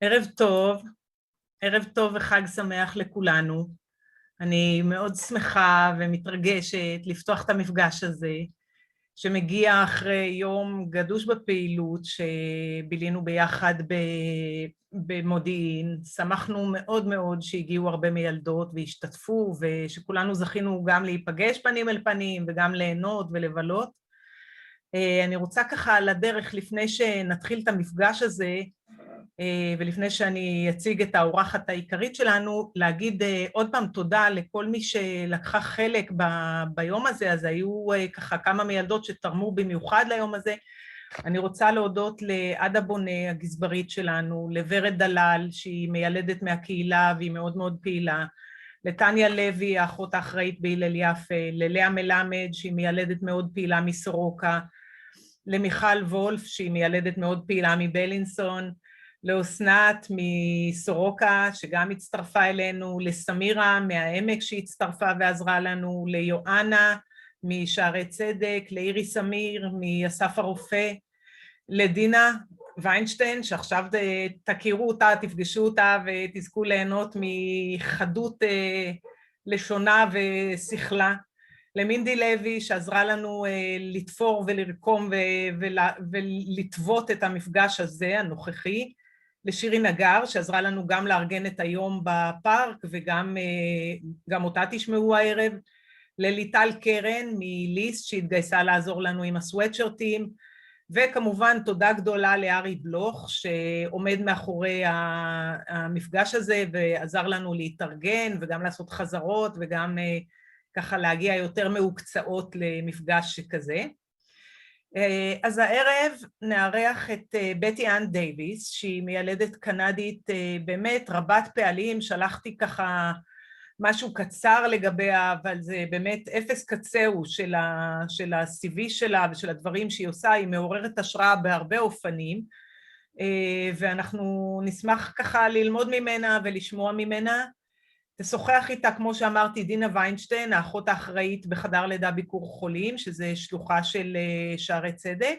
ערב טוב וחג שמח לכולנו. אני מאוד שמחה ומתרגשת לפתוח את המפגש הזה, שמגיע אחרי יום גדוש בפעילות שבילינו ביחד במודיעין. שמחנו מאוד מאוד שהגיעו הרבה מיילדות והשתתפו, ושכולנו זכינו גם להיפגש פנים אל פנים וגם ליהנות ולבלות. אני רוצה ככה לדרך, לפני שנתחיל את המפגש הזה, ולפני שאני אציג את האורחת העיקרית שלנו, להגיד עוד פעם תודה לכל מי שלקחה חלק ביום הזה. אז היו ככה כמה מיילדות שתרמו במיוחד ליום הזה. אני רוצה להודות לעדה בונה, הגזברית שלנו, לוורד דלל, שהיא מיילדת מהקהילה והיא מאוד מאוד פעילה, לטניה לוי, האחות האחראית בהלל יפה, ללאה מלמד, שהיא מיילדת מאוד פעילה מסורוקה, למיכל וולף, שהיא מיילדת מאוד פעילה מבלינסון, לאסנת מסורוקה, שגם הצטרפה אלינו, לסמירה מהעמק שהצטרפה ועזרה לנו, ליואנה משערי צדק, לאירי סמיר מאסף הרופא, לדינה ויינשטיין, שעכשיו תכירו אותה, תפגשו אותה ותזכו ליהנות מחדות לשונה ושכלה, למינדי לוי שעזרה לנו לתפור ולרקום ולטוות את המפגש הזה הנוכחי, לשירי נגר שעזרה לנו גם לארגן את היום בפארק וגם אותה תשמעו הערב, לליטל קרן מליסט שהתגייסה לעזור לנו עם הסוואטשרטים, וכמובן תודה גדולה לארי בלוך שעומד מאחורי המפגש הזה ועזר לנו להתארגן וגם לעשות חזרות וגם ככה להגיע יותר מהוקצעות למפגש שכזה. אז הערב נארח את בטי אן דייוויס, שהיא מיילדת קנדית באמת רבת פעלים. שלחתי ככה משהו קצר לגביה, אבל זה באמת אפס קצהו של ה-CV שלה ושל הדברים שהיא עושה. היא מעוררת השראה בהרבה אופנים, ואנחנו נשמח ככה ללמוד ממנה ולשמוע ממנה. תשוחח איתה, כמו שאמרתי, דינה ויינשטיין, האחות האחראית בחדר לידה ביקור חולים, שזה שלוחה של שערי צדק.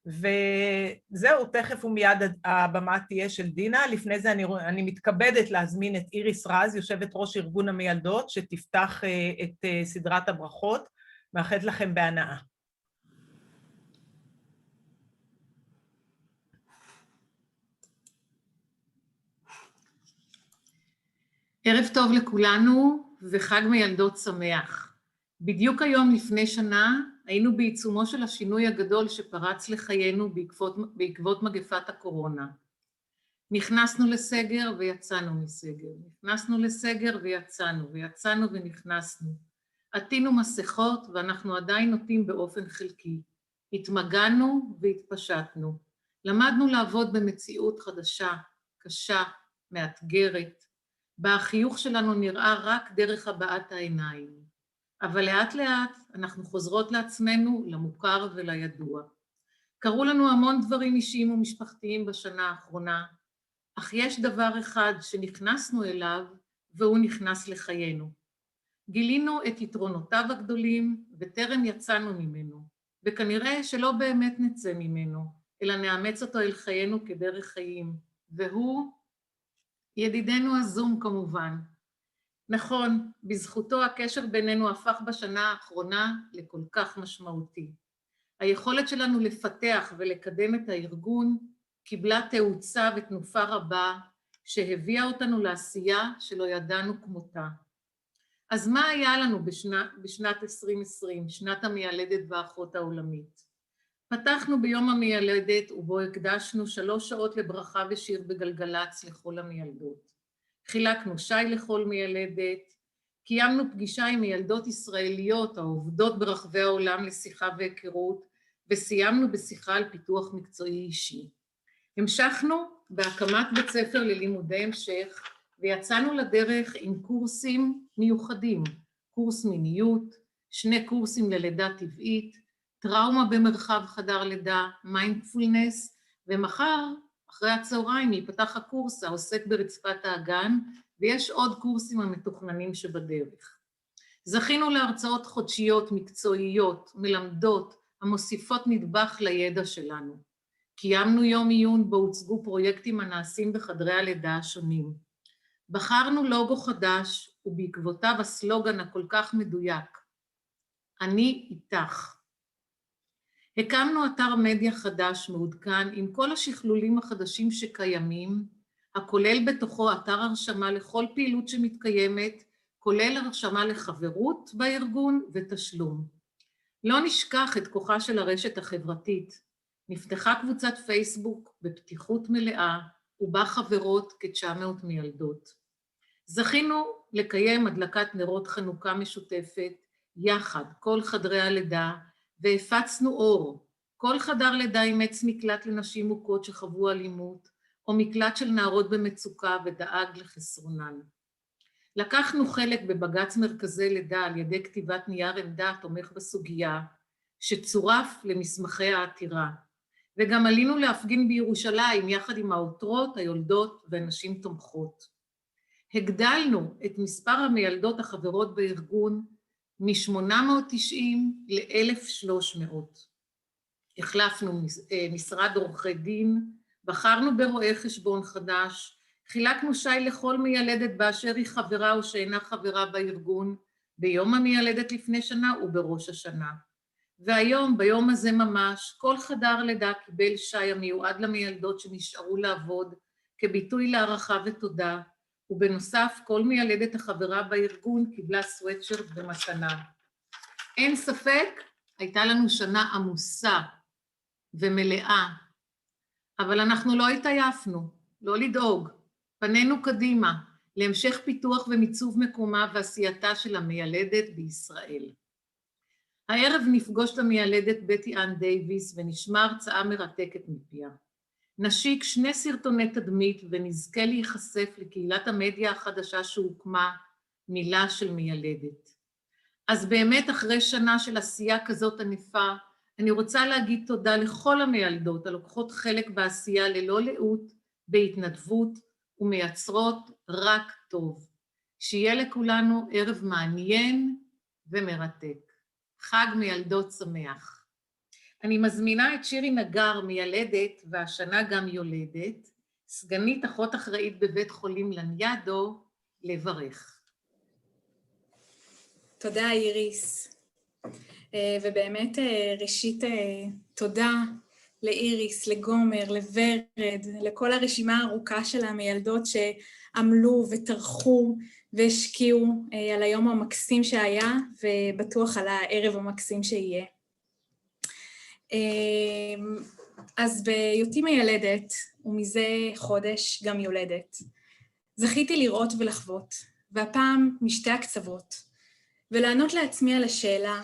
וזהו, תכף ומיד הבמה תהיה של דינה. לפני זה אני מתכבדת להזמין את איריס רז, יושבת ראש ארגון המיילדות, שתפתח את סדרת הברכות. מאחלת לכם בהנאה. ערב טוב לכולנו וחג מיילדות שמח. בדיוק היום לפני שנה היינו בעיצומו של השינוי הגדול שפרץ לחיינו בעקבות מגפת הקורונה. נכנסנו לסגר ויצאנו מסגר, נכנסנו לסגר ויצאנו ונכנסנו. עטינו מסכות ואנחנו עדיין נוטים באופן חלקי. התמגנו והתפשטנו. למדנו לעבוד במציאות חדשה, קשה, מאתגרת. בה החיוך שלנו נראה רק דרך הבעת העיניים. אבל לאט לאט אנחנו חוזרות לעצמנו, למוכר ולידוע. קרו לנו המון דברים אישיים ומשפחתיים בשנה האחרונה, אך יש דבר אחד שנכנסנו אליו והוא נכנס לחיינו. גילינו את יתרונותיו הגדולים וטרם יצאנו ממנו, וכנראה שלא באמת נצא ממנו, אלא נאמץ אותו אל חיינו כדרך חיים, והוא ידידנו הזום כמובן. נכון, בזכותו הקשר בינינו הפך בשנה האחרונה לכל כך משמעותי. היכולת שלנו לפתח ולקדם את הארגון קיבלה תאוצה ותנופה רבה שהביאה אותנו לעשייה שלא ידענו כמותה. אז מה היה לנו בשנת 2020, שנת המיילדת והאחות העולמית? פתחנו ביום המיילדת ובו הקדשנו 3 שעות לברכה ושיר בגלגלץ לכל המיילדות. חילקנו שי לכל מיילדת, קיימנו פגישה עם מיילדות ישראליות העובדות ברחבי העולם לשיחה והיכרות, וסיימנו בשיחה על פיתוח מקצועי אישי. המשכנו בהקמת בית ספר ללימודי המשך, ויצאנו לדרך עם קורסים מיוחדים, קורס מיניות, 2 קורסים ללידה טבעית, טראומה במרחב חדר לידה, מיינדפולנס, ומחר, אחרי הצהריים, ייפתח הקורס העוסק ברצפת האגן, ויש עוד קורסים המתוכננים שבדרך. זכינו להרצאות חודשיות, מקצועיות, מלמדות, המוסיפות נדבך לידע שלנו. קיימנו יום עיון בו הוצגו פרויקטים הנעשים בחדרי הלידה השונים. בחרנו לוגו חדש ובעקבותיו הסלוגן הכל כך מדויק, אני איתך. הקמנו אתר מדיה חדש מעודכן עם כל השכלולים החדשים שקיימים, הכולל בתוכו אתר הרשמה לכל פעילות שמתקיימת, כולל הרשמה לחברות בארגון ותשלום. לא נשכח את כוחה של הרשת החברתית. נפתחה קבוצת פייסבוק בפתיחות מלאה, ובה חברות כ-900 מיילדות. זכינו לקיים הדלקת נרות חנוכה משותפת, יחד, כל חדרי הלידה, והפצנו אור. כל חדר לידה אימץ מקלט לנשים מוכות שחוו אלימות, או מקלט של נערות במצוקה ודאג לחסרונן. לקחנו חלק בבג"ץ מרכזי לידה על ידי כתיבת נייר עמדה תומך בסוגיה, שצורף למסמכי העתירה, וגם עלינו להפגין בירושלים יחד עם העותרות, היולדות ונשים תומכות. הגדלנו את מספר המיילדות החברות בארגון מ-890 ל-1,300. החלפנו משרד עורכי דין, בחרנו ברואה חשבון חדש, חילקנו שי לכל מיילדת באשר היא חברה או שאינה חברה בארגון, ביום המיילדת לפני שנה ובראש השנה. והיום, ביום הזה ממש, כל חדר לידה קיבל שי המיועד למיילדות שנשארו לעבוד, כביטוי להערכה ותודה, ובנוסף, כל מיילדת החברה בארגון קיבלה סוואטשרט במתנה. אין ספק, הייתה לנו שנה עמוסה ומלאה, אבל אנחנו לא התעייפנו, לא לדאוג, פנינו קדימה, להמשך פיתוח ומיצוב מקומה ועשייתה של המיילדת בישראל. הערב נפגוש את המיילדת בטי אן דיוויס ונשמע הרצאה מרתקת מפיה. נשיק 2 סרטוני תדמית ונזכה להיחשף לקהילת המדיה החדשה שהוקמה, מילה של מיילדת. אז באמת אחרי שנה של עשייה כזאת ענפה, אני רוצה להגיד תודה לכל המיילדות הלוקחות חלק בעשייה ללא לאות, בהתנדבות ומייצרות רק טוב. שיהיה לכולנו ערב מעניין ומרתק. חג מיילדות שמח. אני מזמינה את שירי נגר מיילדת והשנה גם יולדת, סגנית אחות אחראית בבית חולים לניאדו, לברך. תודה איריס, ובאמת ראשית תודה לאיריס, לגומר, לוורד, לכל הרשימה הארוכה של המיילדות שעמלו וטרחו והשקיעו על היום המקסים שהיה ובטוח על הערב המקסים שיהיה. אז בהיותי מיילדת ומזה חודש גם יולדת, זכיתי לראות ולחוות, והפעם משתי הקצוות, ולענות לעצמי על השאלה,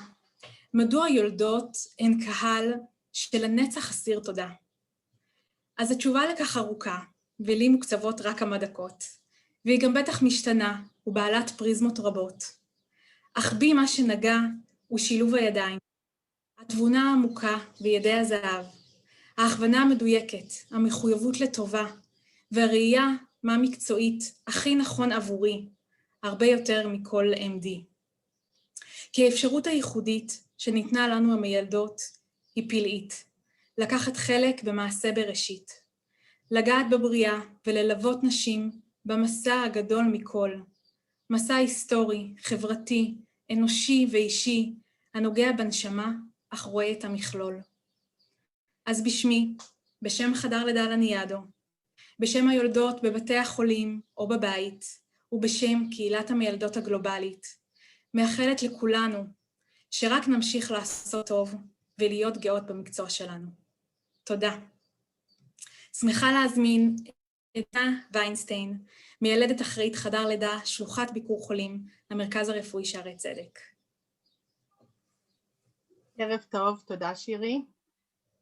מדוע יולדות הן קהל שלנצח אסיר תודה? אז התשובה לכך ארוכה, ולי מוקצבות רק כמה דקות, והיא גם בטח משתנה ובעלת פריזמות רבות. אך בי מה שנגע הוא שילוב הידיים, התבונה העמוקה וידי הזהב, ההכוונה המדויקת, המחויבות לטובה, והראייה מה מקצועית הכי נכון עבורי, הרבה יותר מכל MD. כי האפשרות הייחודית שניתנה לנו המיילדות היא פלאית, לקחת חלק במעשה בראשית, לגעת בבריאה וללוות נשים במסע הגדול מכל, מסע היסטורי, חברתי, אנושי ואישי, הנוגע בנשמה, אך רואה את המכלול. אז בשמי, בשם חדר לידה לניאדו, בשם היולדות בבתי החולים או בבית, ובשם קהילת המיילדות הגלובלית, מאחלת לכולנו שרק נמשיך לעשות טוב ולהיות גאות במקצוע שלנו. תודה. שמחה להזמין את נא ויינסטיין, מיילדת אחראית חדר לידה, שלוחת ביקור חולים, למרכז הרפואי שערי צדק. ערב טוב, תודה שירי.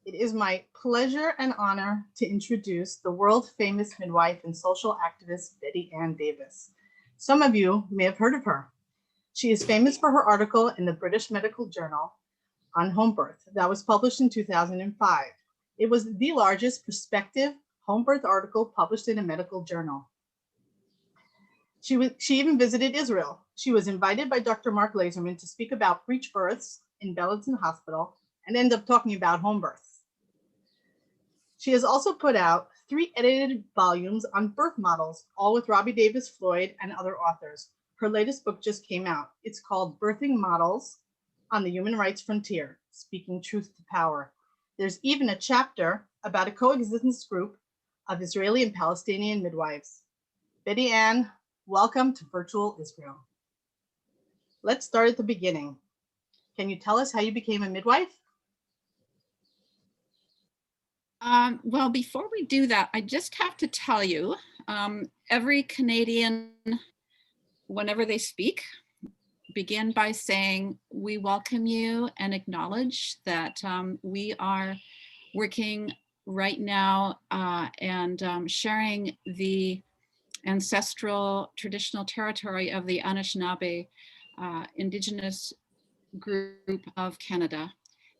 It is my pleasure and honor to introduce the world-famous midwife and social activist Betty Ann Davis. Some of you may have heard of her. She is famous for her article in the British Medical Journal on home birth that was published in 2005. It was the largest prospective home birth article published in a medical journal. She even visited Israel. She was invited by Dr. Mark Laserman to speak about breech births in Beilinson Hospital and ended up talking about home births. She has also put out 3 edited volumes on birth models, all with Robbie Davis Floyd and other authors. Her latest book just came out. It's called Birthing Models on the Human Rights Frontier, Speaking Truth to Power. There's even a chapter about a coexistence group of Israeli and Palestinian midwives. Betty Ann, welcome to Virtual Israel. Let's start at the beginning. Can you tell us how you became a midwife? Well, before we do that, I just have to tell you, every Canadian, whenever they speak, begin by saying, we welcome you and acknowledge that we are working right now and sharing the ancestral traditional territory of the Anishinaabe Indigenous group of Canada.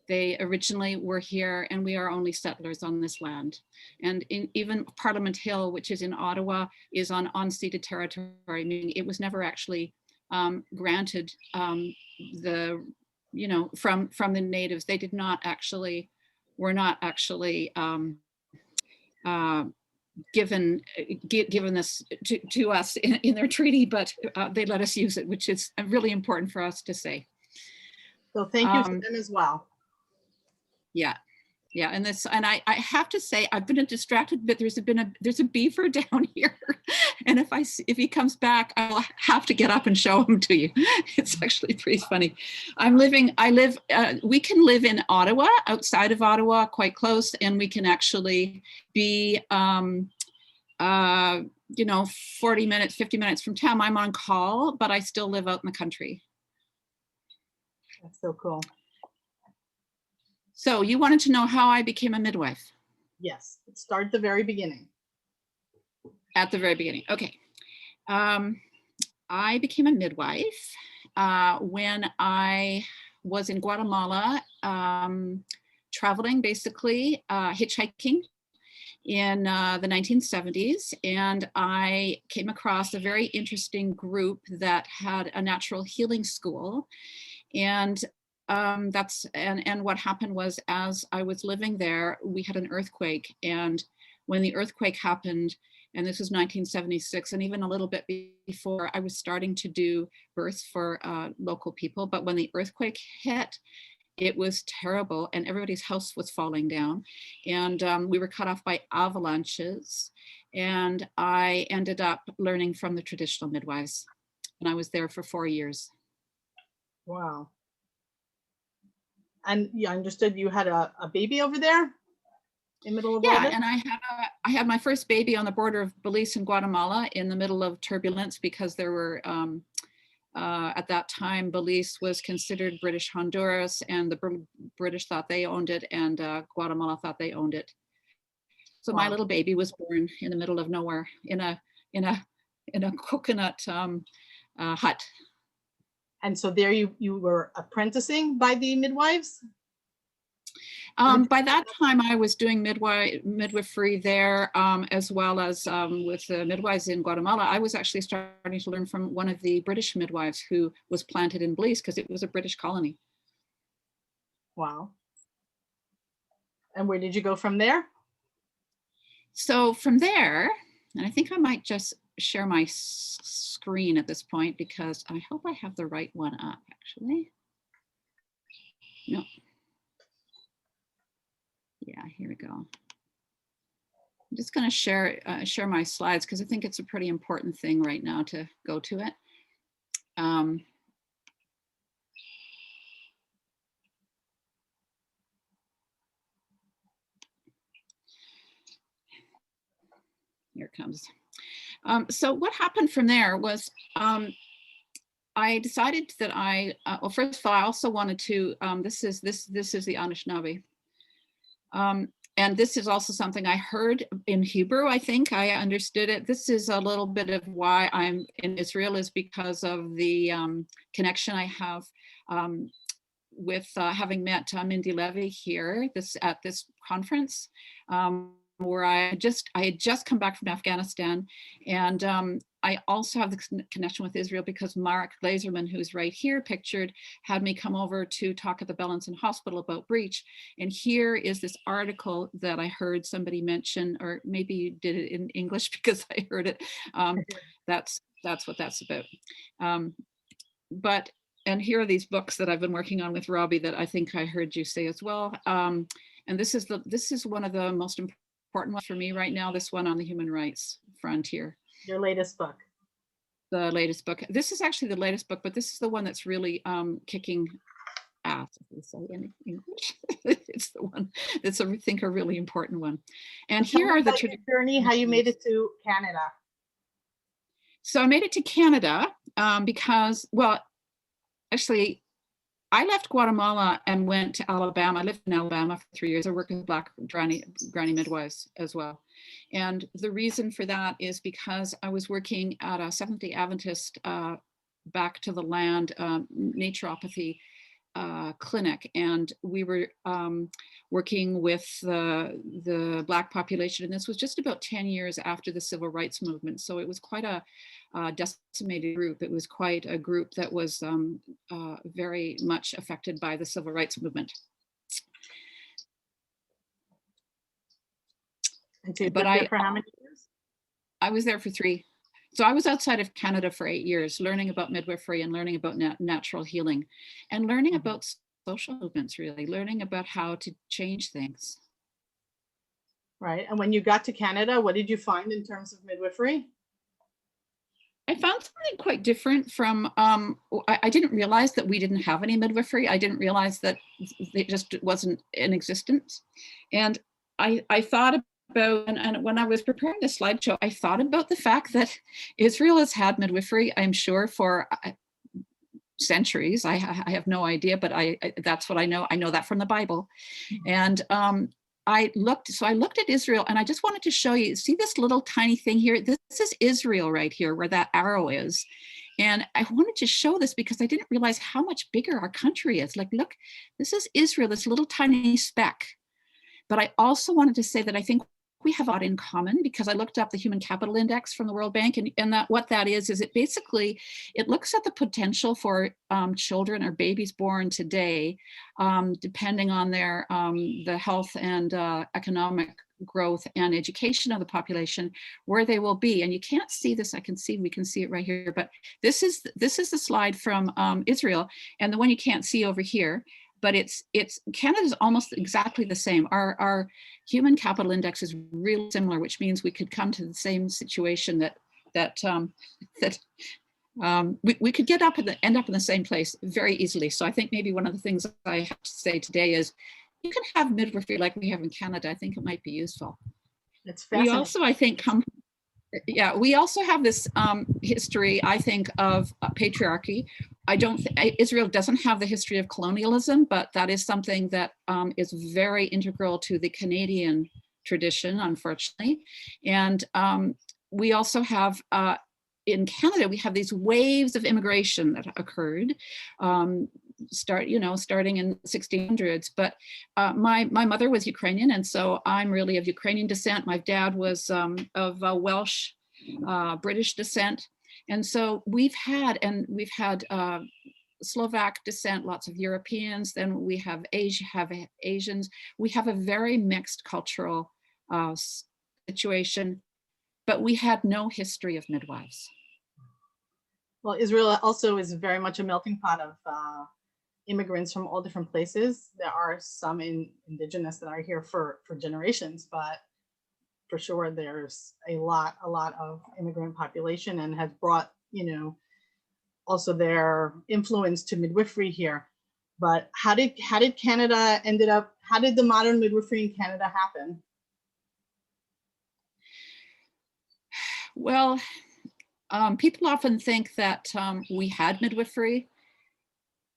They originally were here and we are only settlers on this land. And even Parliament Hill, which is in Ottawa, is on unceded territory, meaning it was never actually granted from the natives. They did not actually, were not actually given this to us in their treaty, but they let us use it, which is really important for us to say. So thank you to them as well. Yeah, and I have to say I've been distracted, but there's a beaver down here, and if he comes back, I'll have to get up and show him to you. It's actually pretty funny. We can live in Ottawa, outside of Ottawa, quite close, and we can actually be 40 minutes, 50 minutes from town. I'm on call, but I still live out in the country. That's so cool. So you wanted to know how I became a midwife? Yes, let's start at the very beginning. At the very beginning, okay. I became a midwife when I was in Guatemala, traveling, basically hitchhiking in the 1970s. And I came across a very interesting group that had a natural healing school. And what happened was, as I was living there, we had an earthquake. And when the earthquake happened, and this was 1976, and even a little bit before, I was starting to do births for local people. But when the earthquake hit, it was terrible, and everybody's house was falling down. And we were cut off by avalanches. And I ended up learning from the traditional midwives. And I was there for 4 years. Wow. And you understood you had a baby over there in the middle of all this? And I had my first baby on the border of Belize and Guatemala in the middle of turbulence, because there were, at that time, Belize was considered British Honduras, and the British thought they owned it, and Guatemala thought they owned it. So my little baby was born in the middle of nowhere in a coconut hut. And so there you were apprenticing by the midwives? By that time, I was doing midwifery there, as well as with the midwives in Guatemala. I was actually starting to learn from one of the British midwives who was planted in Belize, because it was a British colony. Wow. And where did you go from there? So from there, and I think I might just share my screen at this point, because I hope I have the right one up, actually. No. Yeah, here we go. I'm just going to share my slides, because I think it's a pretty important thing right now to go to it. Here it comes. So what happened from there was I decided that well, first of all, I also wanted to, this is the Anishinaabe. And this is also something I heard in Hebrew. I think I understood it. This is a little bit of why I'm in Israel, is because of the connection I have with having met Mindy Levy here at this conference. where I had just come back from Afghanistan, and I also have this connection with Israel because Mark Glazerman, who's right here pictured, had me come over to talk at the Bellinson Hospital about breech. And here is this article that I heard somebody mention, or maybe you did it in English because I heard it. That's what that's about. And here are these books that I've been working on with Robbie that I think I heard you say as well. And this is one of the most important ones for me right now, this one on the human rights frontier. Your latest book. The latest book. This is actually the latest book, but this is the one that's really kicking ass, if we say in English. It's the one that's, I think, a really important one. And so here are the journey, how you made it to Canada. So I made it to Canada because, well, actually, I left Guatemala and went to Alabama. I lived in Alabama for 3 years. I worked with Black granny midwives as well. And the reason for that is because I was working at a Seventh-day Adventist back to the land naturopathy clinic, and we were working with the Black population, and this was just about 10 years after the civil rights movement. So it was quite a decimated group. It was quite a group that was very much affected by the civil rights movement. But for how many years? I was there for 3. So I was outside of Canada for 8 years, learning about midwifery and learning about natural healing and learning about social movements, really, learning about how to change things. Right. And when you got to Canada, what did you find in terms of midwifery? I found something quite different from, I didn't realize that we didn't have any midwifery. I didn't realize that it just wasn't in existence. And I thought about, and when I was preparing the slideshow, I thought about the fact that Israel has had midwifery, I'm sure, for centuries. I have no idea, but that's what I know. I know that from the Bible. And I looked at Israel, and I just wanted to show you, see this little tiny thing here? This is Israel right here, where that arrow is. And I wanted to show this because I didn't realize how much bigger our country is. Like, look, this is Israel, this little tiny speck. But I also wanted to say that I think we have a lot in common, because I looked up the Human Capital Index from the World Bank, and that what that is it basically, it looks at the potential for children or babies born today, depending on their the health and economic growth and education of the population, where they will be. And you can't see this, we can see it right here, but this is the slide from Israel, and the one you can't see over here. But Canada's almost exactly the same. Our Human Capital Index is really similar, which means we could come to the same situation that we could end up in the same place very easily. So I think maybe one of the things I have to say today is, you can have midwifery like we have in Canada. I think it might be useful. That's fascinating. We also, I think, we also have this history, I think, of patriarchy. Israel doesn't have the history of colonialism, but that is something that is very integral to the Canadian tradition, unfortunately. And we also have, in Canada, we have these waves of immigration that occurred, starting in the 1600s. But my mother was Ukrainian, and so I'm really of Ukrainian descent. My dad was of Welsh, British descent. And so we've had Slovak descent, lots of Europeans, then we have Asians. We have a very mixed cultural situation, but we had no history of midwives. Well, Israel also is very much a melting pot of immigrants from all different places. There are some indigenous that are here for generations, but for sure there's a lot of immigrant population, and has brought, also their influence to midwifery here. But how did Canada how did the modern midwifery in Canada happen? Well, people often think that we had midwifery.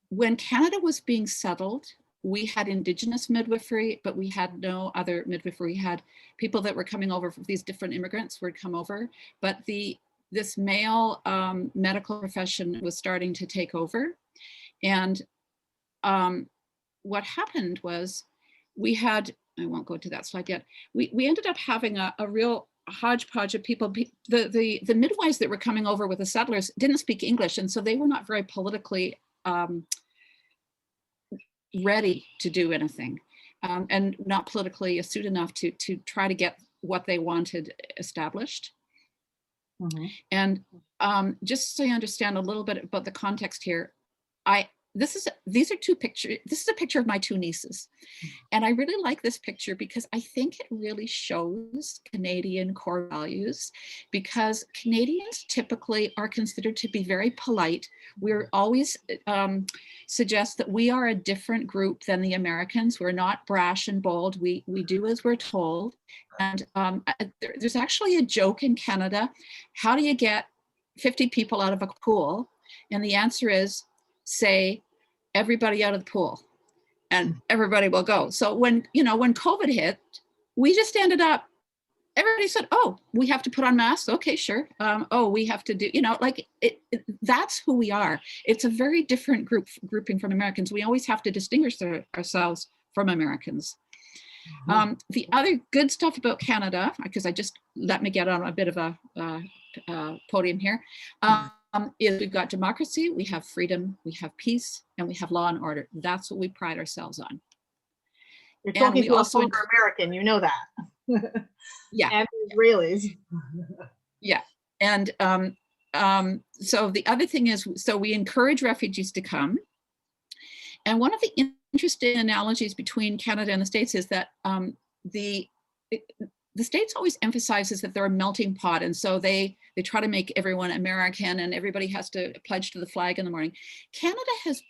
When Canada was being settled, we had indigenous midwifery, but we had no other midwifery. We had people that were coming over, these different immigrants would come over, but this male medical profession was starting to take over. And what happened was, we had I won't go to that slide yet. We ended up having a real hodgepodge of people. The midwives that were coming over with the settlers didn't speak English, and so they were not very politically ready to do anything, and not politically astute enough to try to get what they wanted established. Mm-hmm. And just so you understand a little bit about the context here, these are two pictures. This is a picture of my two nieces. And I really like this picture because I think it really shows Canadian core values, because Canadians typically are considered to be very polite. We're always suggest that we are a different group than the Americans. We're not brash and bold. We do as we're told. And there's actually a joke in Canada. How do you get 50 people out of a pool? And the answer is, say everybody out of the pool, and everybody will go. So when COVID hit, we just ended up, everybody said, oh, we have to put on masks. Okay, sure. We have to do, that's who we are. It's a very different grouping from Americans. We always have to distinguish ourselves from Americans. The other good stuff about Canada, because let me get on a bit of a podium here, is we've got democracy, we have freedom, we have peace, and we have law and order. That's what we pride ourselves on. You're talking to a former American, you know that. Yeah. And Israelis. Yeah. And so the other thing is, so we encourage refugees to come. And one of the interesting analogies between Canada and the States is that the States always emphasizes that they're a melting pot, and so they try to make everyone American, and everybody has to pledge to the flag in the morning. Canada has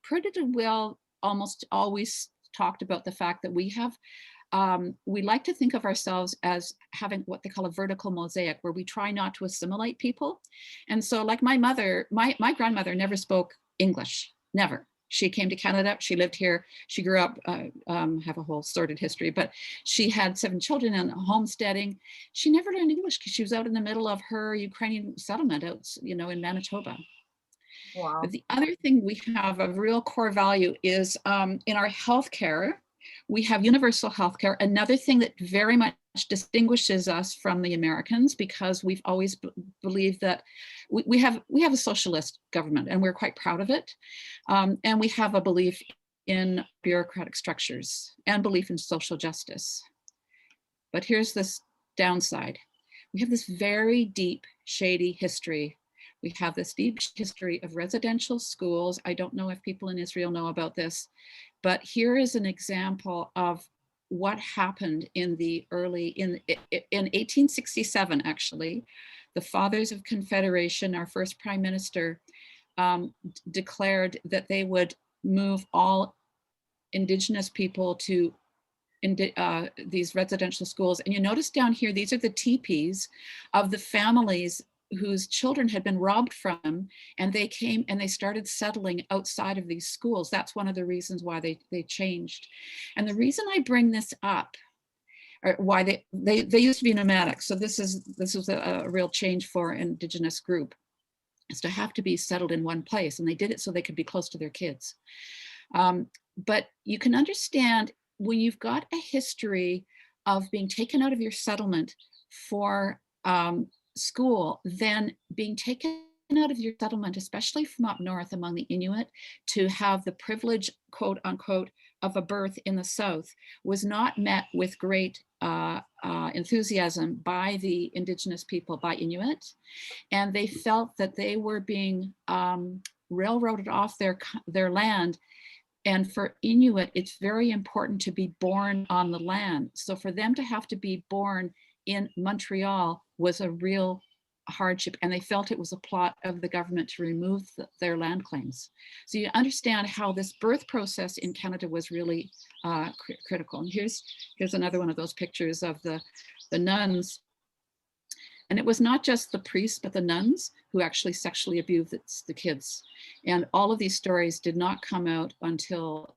pretty well almost always talked about the fact that we have, we like to think of ourselves as having what they call a vertical mosaic, where we try not to assimilate people. And so like my mother, my grandmother never spoke English, never. She came to Canada, she lived here, she grew up, have a whole sordid history, but she had 7 children and homesteading. She never learned English because she was out in the middle of her Ukrainian settlement out, in Manitoba. Wow. But the other thing we have a real core value is in our healthcare, we have universal healthcare. Another thing that very much distinguishes us from the Americans, because we've always believed that we have a socialist government, and we're quite proud of it. And we have a belief in bureaucratic structures and belief in social justice. But here's this downside. We have this very deep, shady history. We have this deep history of residential schools. I don't know if people in Israel know about this, but here is an example of what happened in 1867, actually. The Fathers of Confederation, our first prime minister, declared that they would move all Indigenous people to these residential schools. And you notice down here, these are the teepees of the families whose children had been robbed from them, and they came and they started settling outside of these schools. That's one of the reasons why they changed. And the reason I bring this up, or why they used to be nomadic. So this was a real change for Indigenous group, is to have to be settled in one place. And they did it so they could be close to their kids. But you can understand when you've got a history of being taken out of your settlement for school, then being taken out of your settlement, especially from up north among the Inuit, to have the privilege, quote unquote, of a birth in the South was not met with great enthusiasm by the Indigenous people, by Inuit. And they felt that they were being railroaded off their land. And for Inuit, it's very important to be born on the land. So for them to have to be born in Montreal was a real hardship, and they felt it was a plot of the government to remove their land claims. So you understand how this birth process in Canada was really critical. And here's another one of those pictures of the nuns. And it was not just the priests, but the nuns who actually sexually abused the kids. And all of these stories did not come out until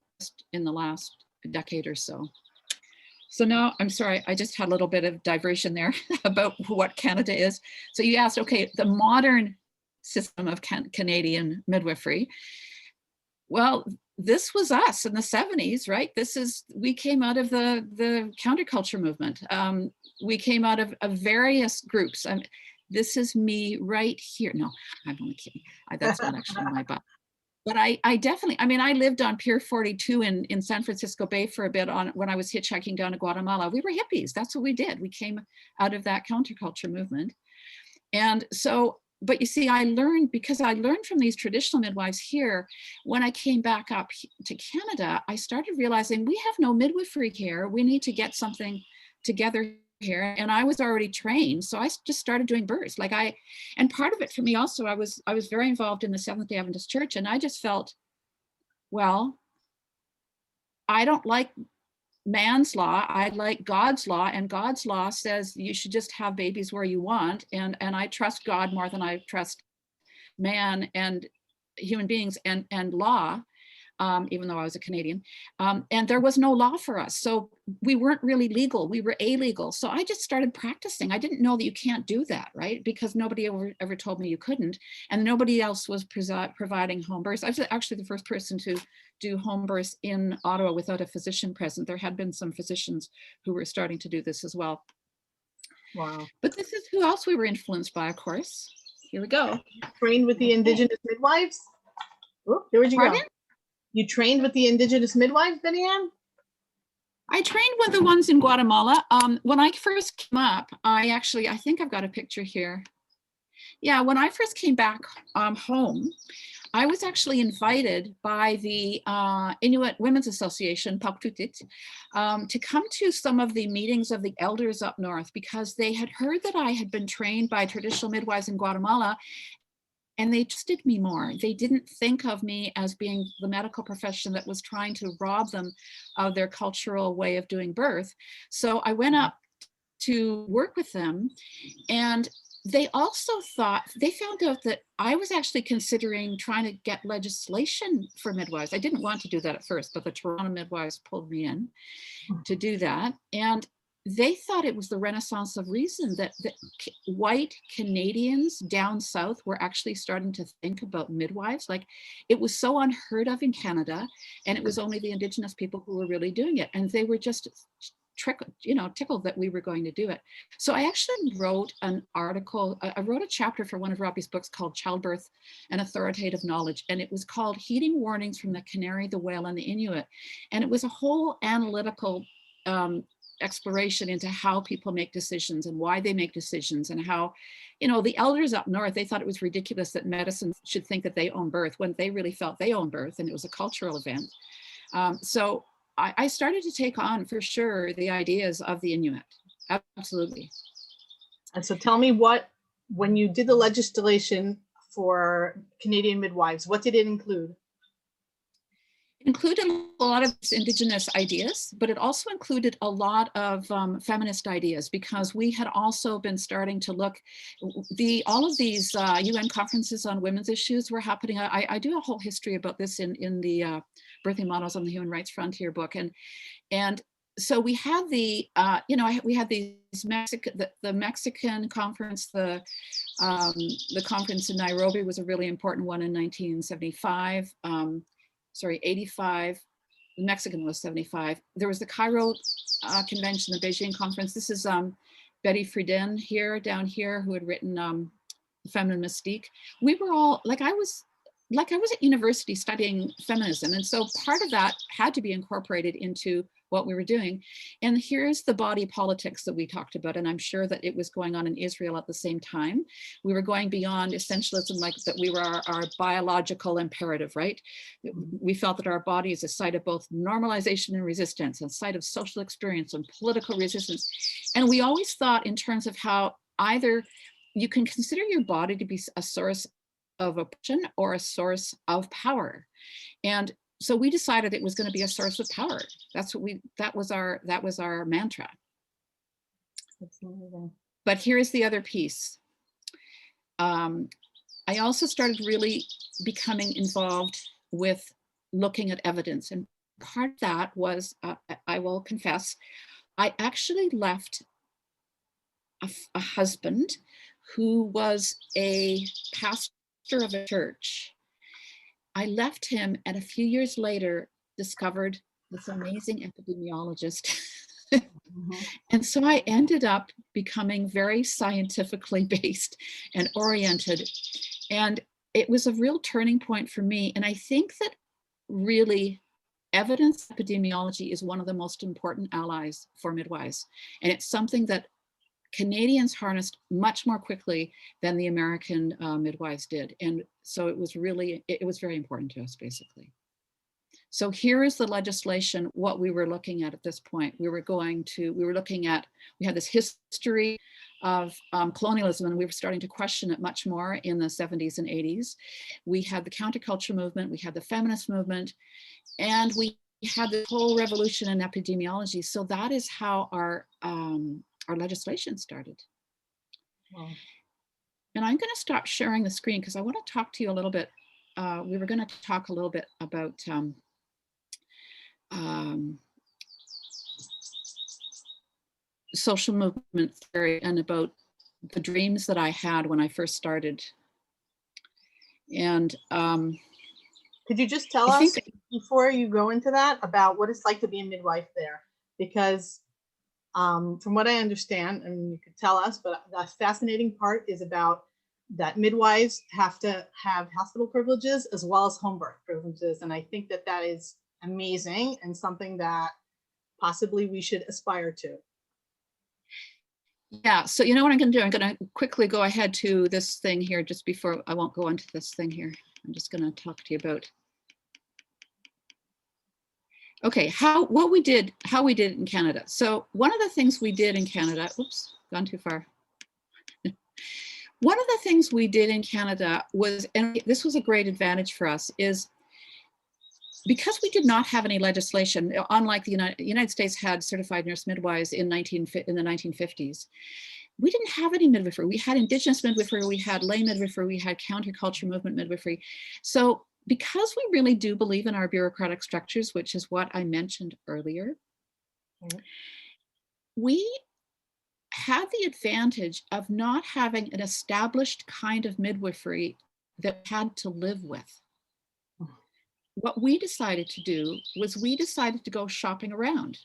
in the last decade or so. So now, I'm sorry, I just had a little bit of diversion there about what Canada is. So you asked, okay, the modern system of Canadian midwifery. Well, this was us in the 70s, right? We came out of the counterculture movement. We came out of various groups. This is me right here. No, I'm only kidding. That's not actually my butt. But I definitely, I mean, I lived on Pier 42 in San Francisco Bay for a bit when I was hitchhiking down to Guatemala. We were hippies. That's what we did. We came out of that counterculture movement. And so, but you see, because I learned from these traditional midwives here, when I came back up to Canada, I started realizing we have no midwifery here. We need to get something together here. And I was already trained. So I just started doing births. And part of it for me also, I was very involved in the Seventh-day Adventist Church. And I just felt, well, I don't like man's law, I like God's law, and God's law says you should just have babies where you want. And I trust God more than I trust man and human beings and law. Even though I was a Canadian, and there was no law for us. So we weren't really legal, we were illegal. So I just started practicing. I didn't know that you can't do that, right? Because nobody ever told me you couldn't, and nobody else was providing home births. I was actually the first person to do home births in Ottawa without a physician present. There had been some physicians who were starting to do this as well. Wow. But this is who else we were influenced by, of course. Here we go. Trained with the Indigenous midwives? Oh, there you go. You trained with the Indigenous midwives, Betty Ann? I trained with the ones in Guatemala. When I first came up, I think I've got a picture here. Yeah, when I first came back home, I was actually invited by the Inuit Women's Association, Paktutit, to come to some of the meetings of the elders up north, because they had heard that I had been trained by traditional midwives in Guatemala, and they trusted me more. They didn't think of me as being the medical profession that was trying to rob them of their cultural way of doing birth. So I went up to work with them, and they also they found out that I was actually considering trying to get legislation for midwives. I didn't want to do that at first, but the Toronto midwives pulled me in to do that. And they thought it was the Renaissance of reason that white Canadians down south were actually starting to think about midwives. Like, it was so unheard of in Canada, and it was only the Indigenous people who were really doing it. And they were just tickled that we were going to do it. So I actually wrote an article, I wrote a chapter for one of Robbie's books called Childbirth and Authoritative Knowledge. And it was called Heeding Warnings from the Canary, the Whale, and the Inuit. And it was a whole analytical exploration into how people make decisions and why they make decisions, and how, the elders up north, they thought it was ridiculous that medicine should think that they own birth, when they really felt they own birth, and it was a cultural event. So I started to take on, for sure, the ideas of the Inuit. Absolutely. And so tell me, when you did the legislation for Canadian midwives, what did it include? Included a lot of Indigenous ideas, but it also included a lot of feminist ideas, because we had also been starting to look, all of these UN conferences on women's issues were happening. I do a whole history about this in the Birthing Models on the Human Rights Frontier book. And so we had we had these the Mexican conference, the conference in Nairobi was a really important one in 1975. 85, the Mexican was 75. There was the Cairo convention, the Beijing conference. This is Betty Friedan down here, who had written Feminine Mystique. We were all, I was at university studying feminism. And so part of that had to be incorporated into what we were doing. And here's the body politics that we talked about. And I'm sure that it was going on in Israel at the same time. We were going beyond essentialism, like that we were our biological imperative, right? We felt that our body is a site of both normalization and resistance, a site of social experience and political resistance. And we always thought in terms of how either you can consider your body to be a source of oppression or a source of power. And so we decided it was going to be a source of power. That was our mantra. That's amazing. But here's the other piece. I also started really becoming involved with looking at evidence. And part of that was, I will confess, I actually left a husband who was a pastor of a church. I left him and a few years later discovered this amazing epidemiologist. And so I ended up becoming very scientifically based and oriented. And it was a real turning point for me. And I think that really evidence epidemiology is one of the most important allies for midwives. And it's something that Canadians harnessed much more quickly than the American midwives did. And so it was very important to us, basically. So here is the legislation, what we were looking at this point. We had this history of colonialism, and we were starting to question it much more in the 70s and 80s. We had the counterculture movement, we had the feminist movement, and we had the whole revolution in epidemiology. So that is how our legislation started. Wow. And I'm going to stop sharing the screen because I want to talk to you a little bit. We were going to talk a little bit about social movement theory and about the dreams that I had when I first started. And could you just tell us, before you go into that, about what it's like to be a midwife there? Because from what I understand, and you could tell us, but the fascinating part is about that midwives have to have hospital privileges as well as home birth privileges. And I think that that is amazing and something that possibly we should aspire to. Yeah, so you know what I'm going to do? I'm going to quickly go ahead to this thing here just before, I won't go into this thing here. I'm just going to talk to you about, okay, how we did in Canada. So one of the things we did in Canada, oops, gone too far. One of the things we did in Canada was, and this was a great advantage for us, is because we did not have any legislation, unlike the United States had certified nurse midwives in the 1950s, we didn't have any midwifery. We had Indigenous midwifery, we had lay midwifery, we had counterculture movement midwifery. So because we really do believe in our bureaucratic structures, which is what I mentioned earlier, we had the advantage of not having an established kind of midwifery that we had to live with. What we decided to do was we decided to go shopping around.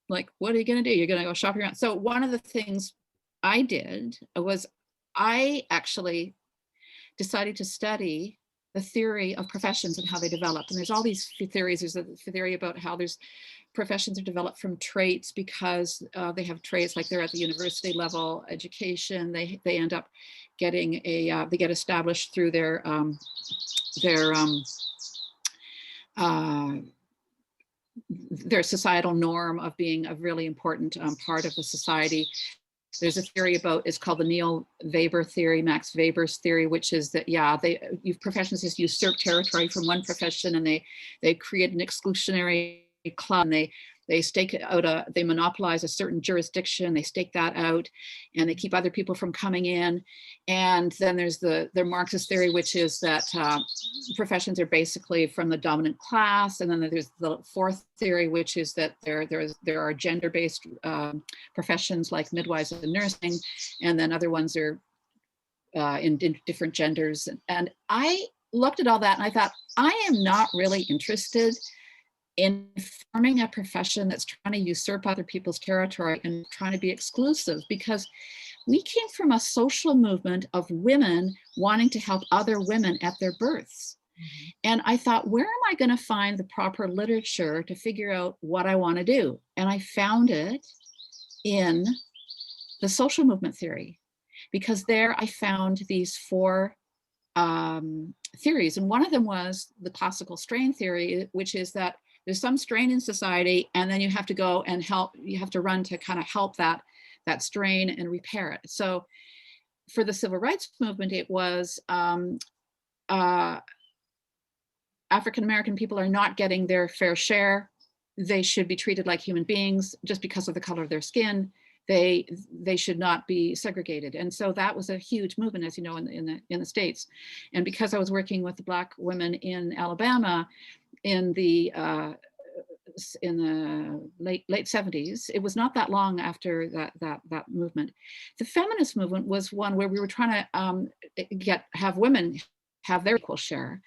Like, what are you going to do? You're going to go shopping around. So one of the things I did was I actually decided to study the theory of professions and how they develop. And there's all these theories. There's a theory about how there's professions are developed from traits because they have traits, like they're at the university level education. They end up getting they get established through their societal norm of being a really important part of the society. There's a theory about, it's called the Neo-Weber theory, Max Weber's theory, which is that, professions just usurp territory from one profession and they create an exclusionary club, and they stake out they monopolize a certain jurisdiction, they stake that out, and they keep other people from coming in. And then there's the Marxist theory, which is that professions are basically from the dominant class. And then there's the fourth theory, which is that there are gender-based professions like midwives and nursing, and then other ones are in different genders. And I looked at all that and I thought, I am not really interested in forming a profession that's trying to usurp other people's territory and trying to be exclusive, because we came from a social movement of women wanting to help other women at their births. Mm-hmm. And I thought, where am I going to find the proper literature to figure out what I want to do? And I found it in the social movement theory, because there I found these four theories. And one of them was the classical strain theory, which is that there's some strain in society, and then you have to go and you have to run to kind of help that strain and repair it. So for the civil rights movement, it was African-American people are not getting their fair share. They should be treated like human beings just because of the color of their skin. They should not be segregated. And so that was a huge movement, as you know, in the States. And because I was working with the Black women in Alabama in the late 70s, it was not that long after that movement. The feminist movement was one where we were trying to have women have their equal share.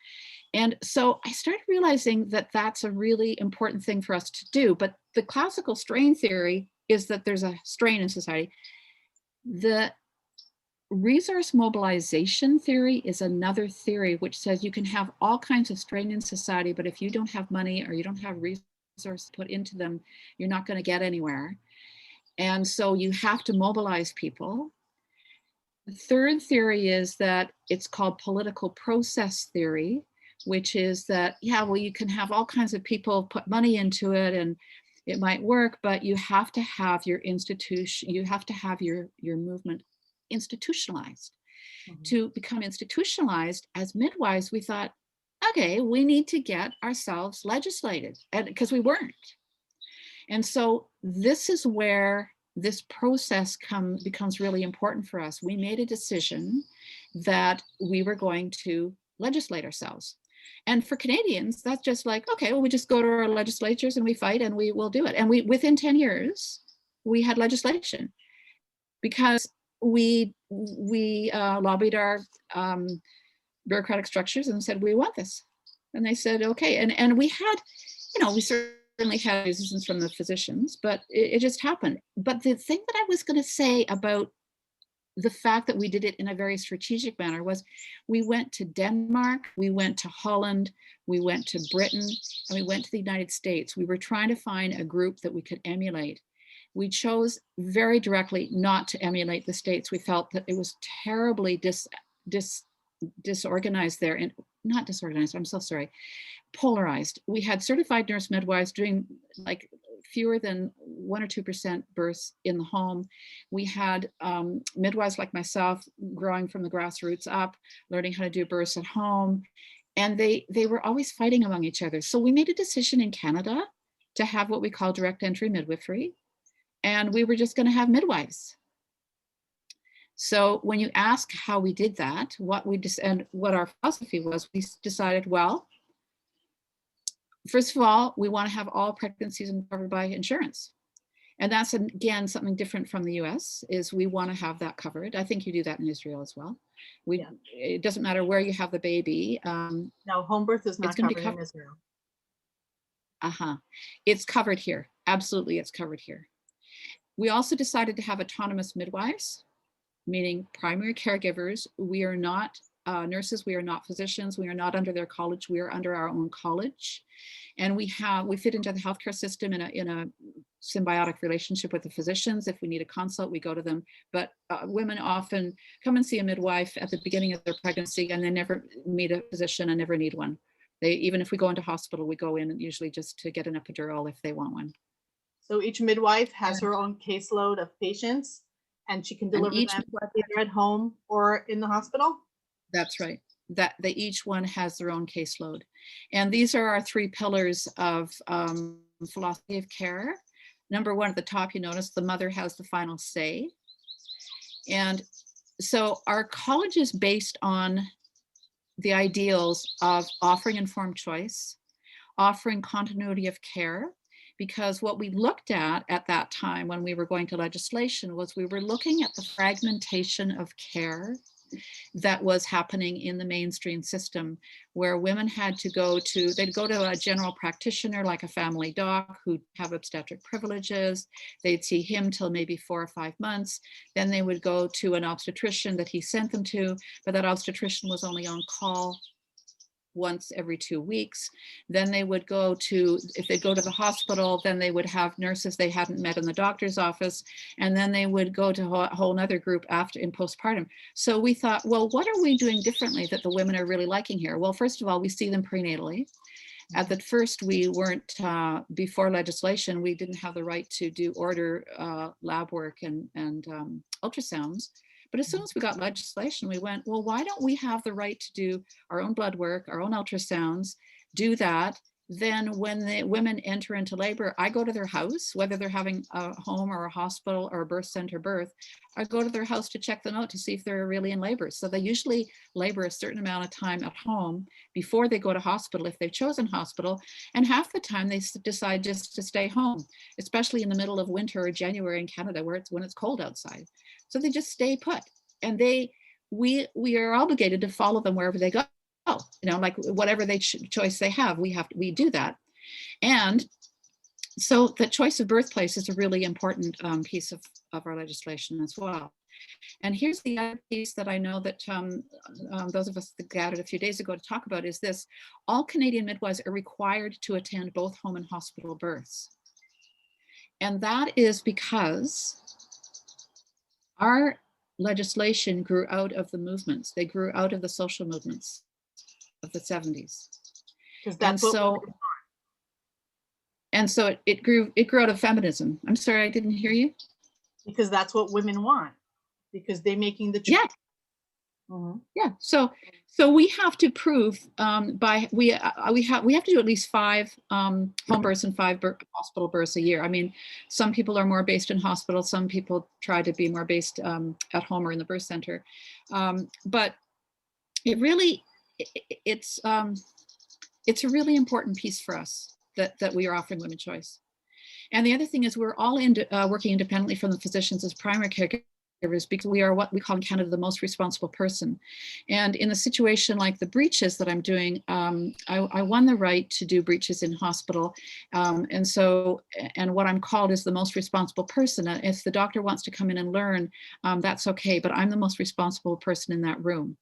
And so I started realizing that that's a really important thing for us to do. But the classical strain theory is that there's a strain in society. The resource mobilization theory is another theory which says you can have all kinds of strain in society, but if you don't have money or you don't have resources put into them, you're not going to get anywhere. And so you have to mobilize people. The third theory is that it's called political process theory, which is that, yeah, well, you can have all kinds of people put money into it and it might work, but you have to have your institution, you have to have your movement institutionalized. Mm-hmm. To become institutionalized as midwives, we thought, okay, we need to get ourselves legislated, and because we weren't. And so this is where this process becomes really important for us. We made a decision that we were going to legislate ourselves. And for Canadians, that's just like, okay, well, we just go to our legislatures and we fight and we will do it. And within 10 years, we had legislation because we lobbied our bureaucratic structures and said, we want this. And they said, okay. And we had, we certainly had resistance from the physicians, but it just happened. But the thing that I was going to say about the fact that we did it in a very strategic manner was we went to Denmark, we went to Holland, we went to Britain, and we went to the United States. We were trying to find a group that we could emulate. We chose very directly not to emulate the States. We felt that it was terribly disorganized there, and not disorganized, I'm so sorry, polarized. We had certified nurse midwives doing like fewer than 1 or 2% births in the home. We had midwives like myself growing from the grassroots up, learning how to do births at home. And they were always fighting among each other. So we made a decision in Canada to have what we call direct entry midwifery. And we were just going to have midwives. So when you ask how we did that, and what our philosophy was, we decided, well, first of all, we want to have all pregnancies covered by insurance. And that's, again, something different from the US, is we want to have that covered. I think you do that in Israel as well. It doesn't matter where you have the baby. No, home birth is not covered in Israel. It's covered here. Absolutely, it's covered here. We also decided to have autonomous midwives, meaning primary caregivers. We are not nurses, we are not physicians, we are not under their college, we are under our own college. And we fit into the healthcare system in a symbiotic relationship with the physicians. If we need a consult, we go to them. But women often come and see a midwife at the beginning of their pregnancy and they never meet a physician and never need one. Even if we go into hospital, we go in usually just to get an epidural if they want one. So each midwife has her own caseload of patients and she can deliver them either at home or in the hospital? That's right. Each one has their own caseload. And these are our 3 pillars of philosophy of care. Number 1 at the top, you notice the mother has the final say. And so our college is based on the ideals of offering informed choice, offering continuity of care, because what we looked at that time when we were going to legislation was we were looking at the fragmentation of care that was happening in the mainstream system, where women they'd go to a general practitioner like a family doc who'd have obstetric privileges. They'd see him till maybe 4 or 5 months. Then they would go to an obstetrician that he sent them to, but that obstetrician was only on call once every 2 weeks. Then they would if they go to the hospital, then they would have nurses they hadn't met in the doctor's office. And then they would go to a whole nother group in postpartum. So we thought, well, what are we doing differently that the women are really liking here? Well, first of all, we see them prenatally. At the first, we weren't, before legislation, we didn't have the right to order lab work and ultrasounds. But as soon as we got legislation, we went, well, why don't we have the right to do our own blood work, our own ultrasounds, do that. Then when the women enter into labor, I go to their house, whether they're having a home or a hospital or a birth center birth, I go to their house to check them out to see if they're really in labor. So they usually labor a certain amount of time at home before they go to hospital, if they've chosen hospital. And half the time they decide just to stay home, especially in the middle of winter or January in Canada, when it's cold outside. So they just stay put. And we are obligated to follow them wherever they go. you know, like whatever choice they have, we do that. And so the choice of birthplace is a really important piece of our legislation as well. And here's the other piece that I know that those of us that gathered a few days ago to talk about is this: all Canadian midwives are required to attend both home and hospital births. And that is because our legislation grew out of the movements. They grew out of the social movements of the 70s. And so it grew out of feminism. I'm sorry, I didn't hear you. Because that's what women want. Because they're making the choice. Yeah. Mm-hmm. Yeah. So we have to prove we have to do at least 5 home births and 5 hospital births a year. I mean, some people are more based in hospital. Some people try to be more based at home or in the birth center. But it's a really important piece for us that we are offering women choice. And the other thing is we're all working independently from the physicians as primary caregivers, because we are what we call in Canada the most responsible person. And in a situation like the breaches that I'm doing, I won the right to do breaches in hospital. And what I'm called is the most responsible person. If the doctor wants to come in and learn, that's okay, but I'm the most responsible person in that room.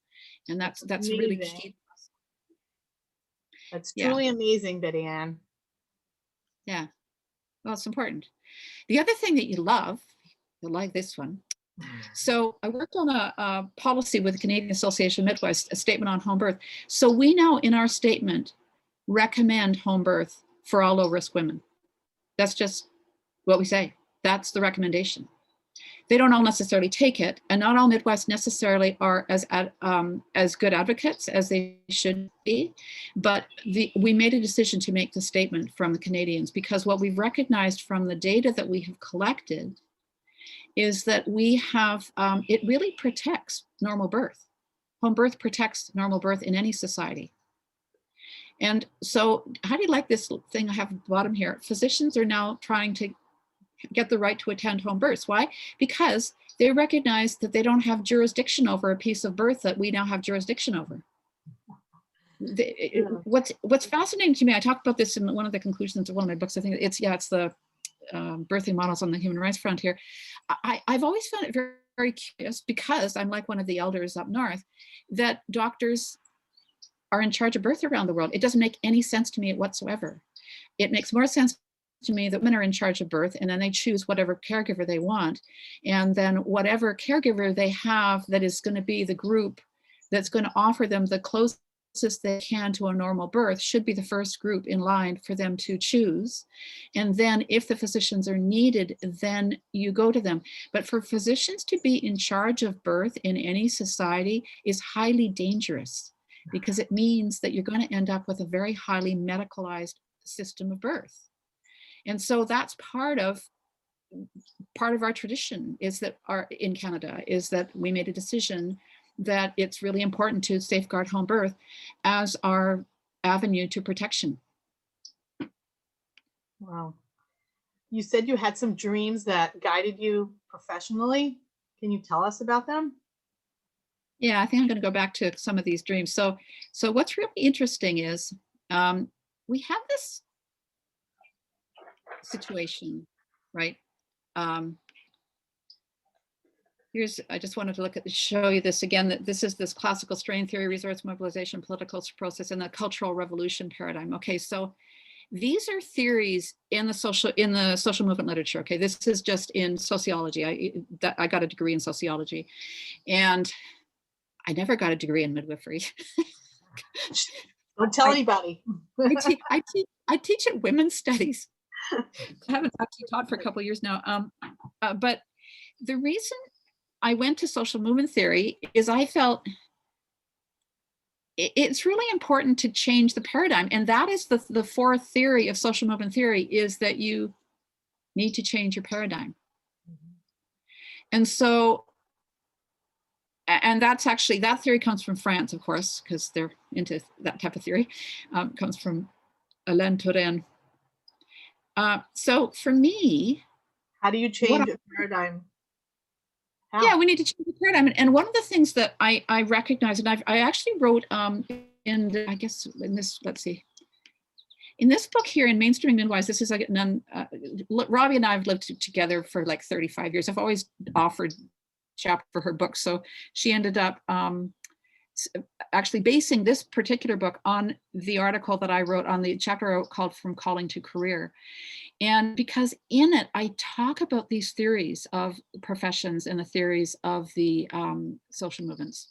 And that's really key. That's truly amazing, Betty Ann. Yeah, well, it's important. The other thing that you'll like this one. So I worked on a policy with the Canadian Association of Midwives, a statement on home birth. So we now in our statement recommend home birth for all low risk women. That's just what we say. That's the recommendation. They don't all necessarily take it, and not all midwives necessarily are as good advocates as they should be. But we made a decision to make the statement from the Canadians, because what we've recognized from the data that we have collected is that we have, it really protects normal birth. Home birth protects normal birth in any society. And so how do you like this thing I have at the bottom here? Physicians are now trying to get the right to attend home births. Why? Because they recognize that they don't have jurisdiction over a piece of birth that we now have jurisdiction over. What's fascinating to me, I talked about this in one of the conclusions of one of my books. I think it's the birthing models on the human rights front here. I've always found it very, very curious, because I'm like one of the elders up north, that doctors are in charge of birth around the world. It doesn't make any sense to me whatsoever. It makes more sense to me that women are in charge of birth, and then they choose whatever caregiver they want. And then whatever caregiver they have that is going to be the group that's going to offer them the closest they can to a normal birth should be the first group in line for them to choose. And then if the physicians are needed, then you go to them. But for physicians to be in charge of birth in any society is highly dangerous, because it means that you're going to end up with a very highly medicalized system of birth. And so that's part of our tradition in Canada is that we made a decision that it's really important to safeguard home birth as our avenue to protection. Wow. You said you had some dreams that guided you professionally. Can you tell us about them? Yeah, I think I'm going to go back to some of these dreams. So what's really interesting is we have this situation, right? I just wanted to show you this again, that this is this classical strain theory, resource mobilization, political process, and the cultural revolution paradigm. Okay, so these are theories in the social movement literature. Okay, this is just in sociology. I got a degree in sociology, and I never got a degree in midwifery. Don't tell anybody. I teach at women's studies. I haven't actually taught for a couple of years now. But the reason I went to social movement theory is I felt it's really important to change the paradigm. And that is the fourth theory of social movement theory, is that you need to change your paradigm. And so, and that's actually, that theory comes from France, of course, because they're into that type of theory. Comes from Alain Touraine. So for me, how do you change a paradigm? How? Yeah, we need to change the paradigm. And one of the things that I recognize, and I actually wrote I guess in this, let's see. In this book here, in Mainstreaming Midwives, this is like Robbie and I have lived together for like 35 years. I've always offered chapter for her book. So she ended up actually basing this particular book on the article that I wrote on the chapter called From Calling to Career. And because in it, I talk about these theories of professions and the theories of the social movements.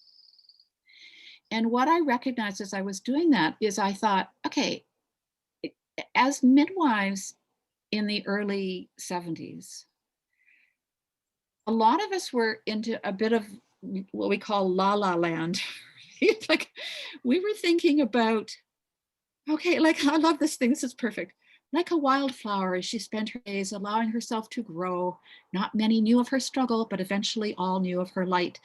And what I recognized as I was doing that is I thought, okay, as midwives in the early 70s, a lot of us were into a bit of what we call la-la land. Like we were thinking about, okay, like I love this thing, this is perfect. Like a wildflower, she spent her days allowing herself to grow. Not many knew of her struggle, but eventually all knew of her light.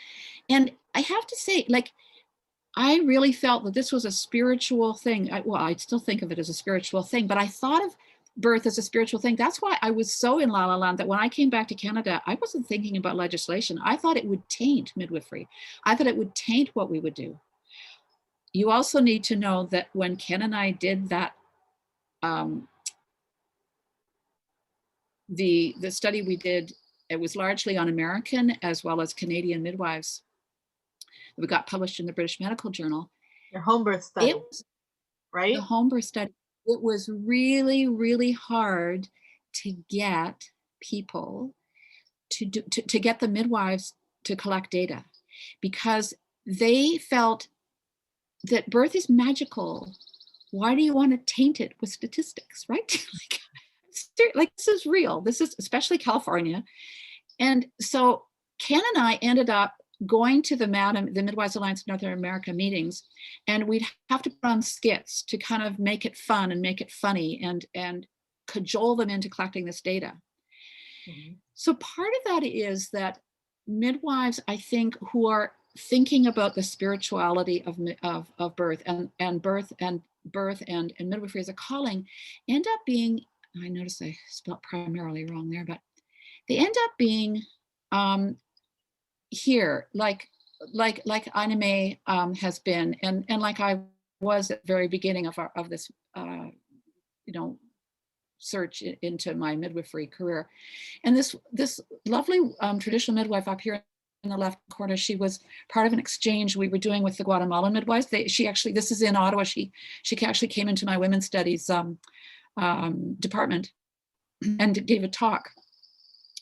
And I have to say, like, I really felt that this was a spiritual thing. I still think of it as a spiritual thing, but I thought of birth as a spiritual thing. That's why I was so in La La Land that when I came back to Canada, I wasn't thinking about legislation. I thought it would taint midwifery. I thought it would taint what we would do. You also need to know that when Ken and I did that, the study we did, it was largely on American as well as Canadian midwives. We got published in the British Medical Journal. Your home birth study, right? The home birth study. It was really, really hard to get people to get the midwives to collect data, because they felt that birth is magical. Why do you want to taint it with statistics, right? like this is real. This is especially California. And so Ken and I ended up going to the Midwives Alliance of Northern America meetings, and we'd have to put on skits to kind of make it fun and make it funny and cajole them into collecting this data. Mm-hmm. So part of that is that midwives, I think, who are thinking about the spirituality of birth and birth and midwifery as a calling, end up being, I notice I spelled primarily wrong there, but they end up being here, like Anime has been, and like I was at the very beginning of this, search into my midwifery career. And this lovely traditional midwife up here in the left corner, she was part of an exchange we were doing with the Guatemalan midwives. She actually, this is in Ottawa, she actually came into my women's studies department and gave a talk.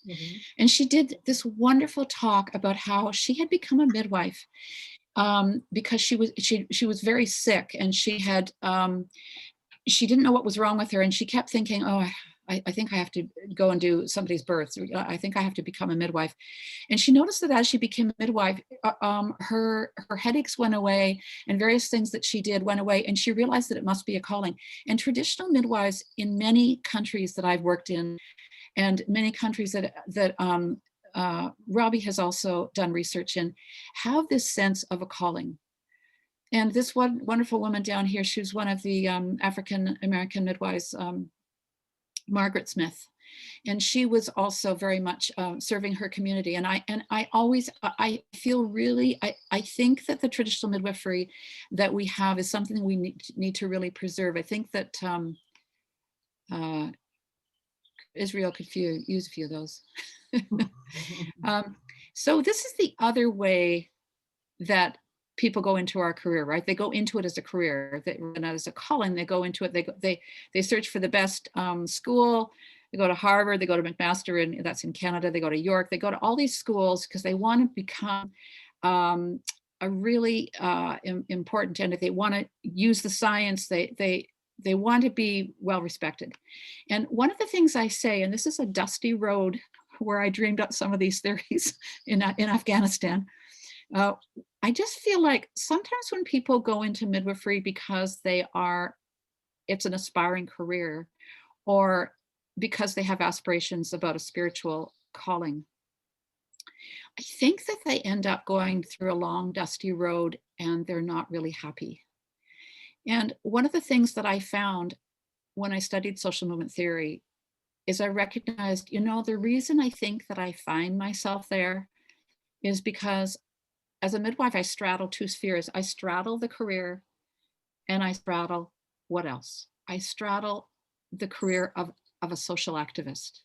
Mm-hmm. And she did this wonderful talk about how she had become a midwife because she was very sick, and she didn't know what was wrong with her, and she kept thinking, oh, I think I have to go and do somebody's birth. I think I have to become a midwife. And she noticed that as she became a midwife, her headaches went away, and various things that she did went away, and she realized that it must be a calling. And traditional midwives in many countries that I've worked in, and many countries that Robbie has also done research in, have this sense of a calling. And this one wonderful woman down here, she was one of the African-American midwives, Margaret Smith, and she was also very much serving her community. And I feel really, I think that the traditional midwifery that we have is something we need to really preserve. I think that Israel could use a few of those. So this is the other way that people go into our career, right? They go into it as a career, not as a calling. They go into it. They search for the best school. They go to Harvard. They go to McMaster, and that's in Canada. They go to York. They go to all these schools because they want to become a really important entity. They want to use the science. They want to be well respected. And one of the things I say, and this is a dusty road where I dreamed up some of these theories in Afghanistan. I just feel like sometimes when people go into midwifery because it's an aspiring career, or because they have aspirations about a spiritual calling, I think that they end up going through a long, dusty road and they're not really happy. And one of the things that I found when I studied social movement theory is I recognized, the reason I think that I find myself there is because as a midwife, I straddle two spheres. I straddle the career and I straddle what else? I straddle the career of a social activist.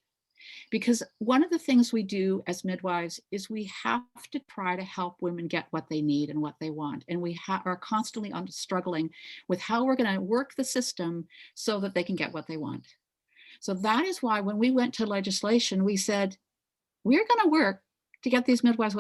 Because one of the things we do as midwives is we have to try to help women get what they need and what they want. And we are constantly struggling with how we're going to work the system so that they can get what they want. So that is why when we went to legislation, we said, we're going to work to get these midwives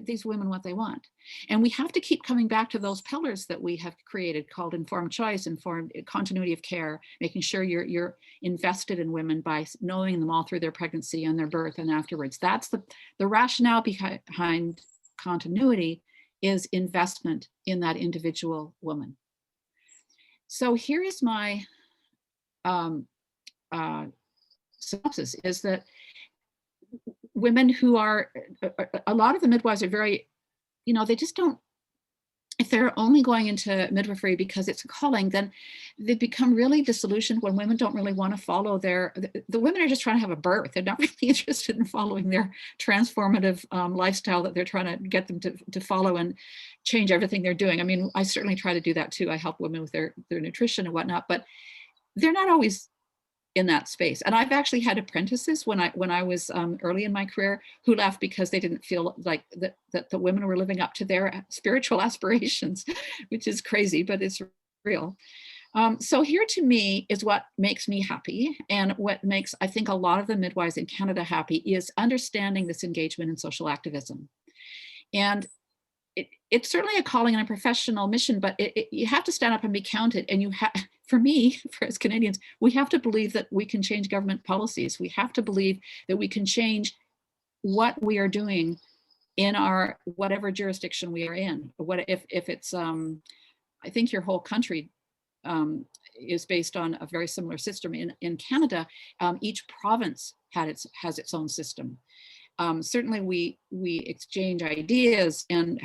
these women what they want. And we have to keep coming back to those pillars that we have created called informed choice, informed continuity of care, making sure you're invested in women by knowing them all through their pregnancy and their birth and afterwards. That's the rationale behind continuity, is investment in that individual woman. So here is my synopsis, is that women who are, a lot of the midwives are very, they just don't, if they're only going into midwifery because it's a calling, then they become really disillusioned when women don't really want to follow the women are just trying to have a birth. They're not really interested in following their transformative lifestyle that they're trying to get them to follow and change everything they're doing. I mean, I certainly try to do that too. I help women with their nutrition and whatnot, but they're not always in that space. And I've actually had apprentices when I was early in my career who left because they didn't feel like that the women were living up to their spiritual aspirations, which is crazy, but it's real. So here to me is what makes me happy, and what makes, I think, a lot of the midwives in Canada happy is understanding this engagement in social activism. And it's certainly a calling and a professional mission, but you have to stand up and be counted. And for as Canadians, we have to believe that we can change government policies. We have to believe that we can change what we are doing in our whatever jurisdiction we are in. What if it's I think your whole country is based on a very similar system. In Canada, each province has its own system. Certainly we exchange ideas and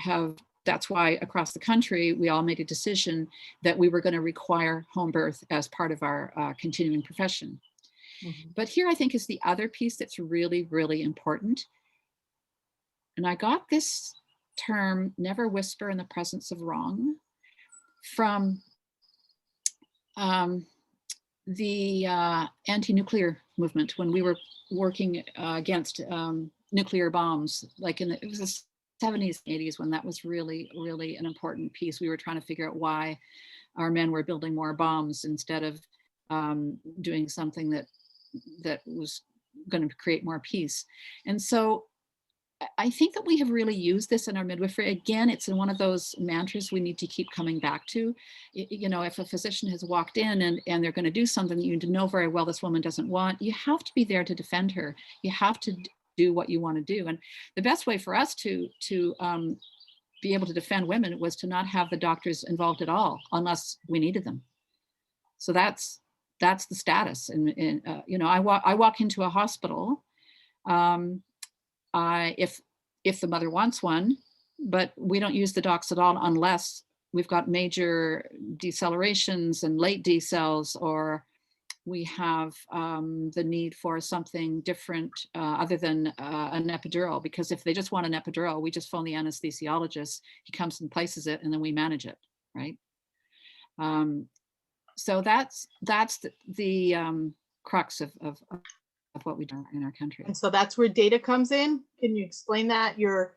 that's why across the country, we all made a decision that we were going to require home birth as part of our continuing profession. Mm-hmm. But here I think is the other piece that's really, really important. And I got this term, never whisper in the presence of wrong, from the anti-nuclear movement when we were working against nuclear bombs, like it was the 70s, 80s, when that was really, really an important piece. We were trying to figure out why our men were building more bombs instead of doing something that was going to create more peace. And so I think that we have really used this in our midwifery. Again, it's in one of those mantras we need to keep coming back to. If a physician has walked in and they're going to do something that you know very well this woman doesn't want, you have to be there to defend her. You have to do what you want to do. And the best way for us to be able to defend women was to not have the doctors involved at all unless we needed them. So that's the status. And I walk into a hospital if the mother wants one, but we don't use the docs at all unless we've got major decelerations and late decels, or we have the need for something different other than an epidural. Because if they just want an epidural, we just phone the anesthesiologist, he comes and places it, and then we manage it, right? So that's the crux of what we do in our country. And so that's where data comes in. Can you explain that? Your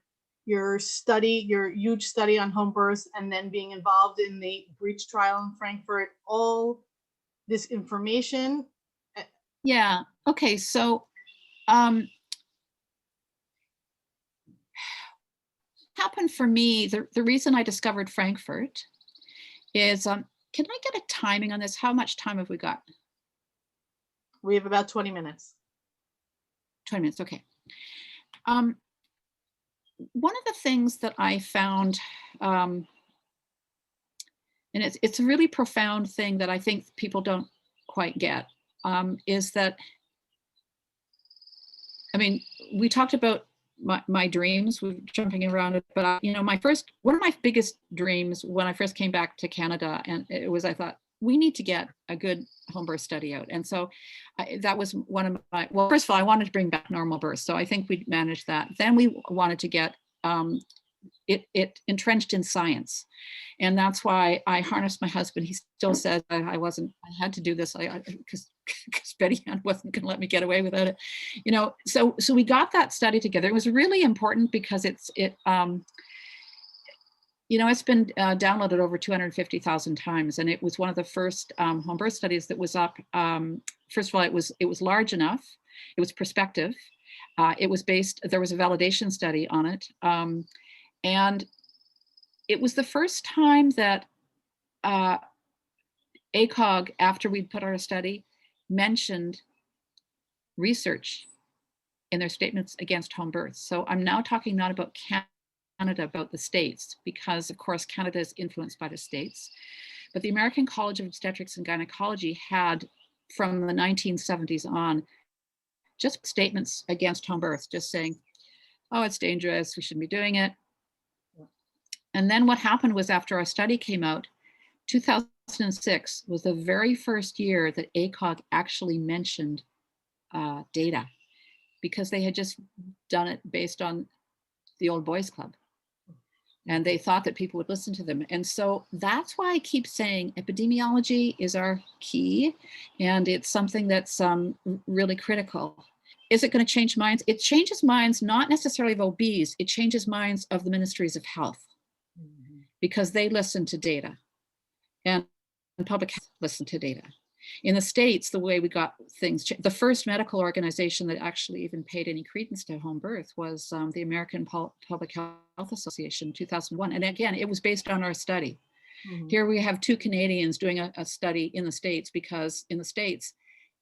study, your huge study on home births, and then being involved in the breach trial in Frankfurt, all this information? Yeah. Okay. So happened for me, the reason I discovered Frankfurt is, can I get a timing on this? How much time have we got? We have about 20 minutes. 20 minutes, okay. One of the things that I found, and it's a really profound thing that I think people don't quite get, is that, I mean, we talked about my dreams, we're jumping around it, but one of my biggest dreams when I first came back to Canada, and it was, I thought, we need to get a good home birth study out. And so that was one of my, well, first of all, I wanted to bring back normal births. So I think we managed that. Then we wanted to get it entrenched in science. And that's why I harnessed my husband. He still says I had to do this because Betty Ann wasn't going to let me get away without it. You know, so we got that study together. It was really important because you know, it's been downloaded over 250,000 times, and it was one of the first home birth studies that was up. First of all, it was large enough. It was prospective. It was based. There was a validation study on it, and it was the first time that ACOG, after we'd put out a study, mentioned research in their statements against home birth. So I'm now talking not about Canada, about the States, because of course Canada is influenced by the States. But the American College of Obstetrics and Gynecology had, from the 1970s on, just statements against home birth, just saying, oh, it's dangerous, we shouldn't be doing it. And then what happened was, after our study came out, 2006 was the very first year that ACOG actually mentioned data, because they had just done it based on the old boys club. And they thought that people would listen to them. And so that's why I keep saying epidemiology is our key. And it's something that's really critical. Is it going to change minds? It changes minds, not necessarily of OBs. It changes minds of the ministries of health, because they listen to data, and public health listen to data. In the States, the way we got things, the first medical organization that actually even paid any credence to home birth was the American Public Health Association, 2001. And again, it was based on our study. Mm-hmm. Here we have two Canadians doing a study in the States, because in the States,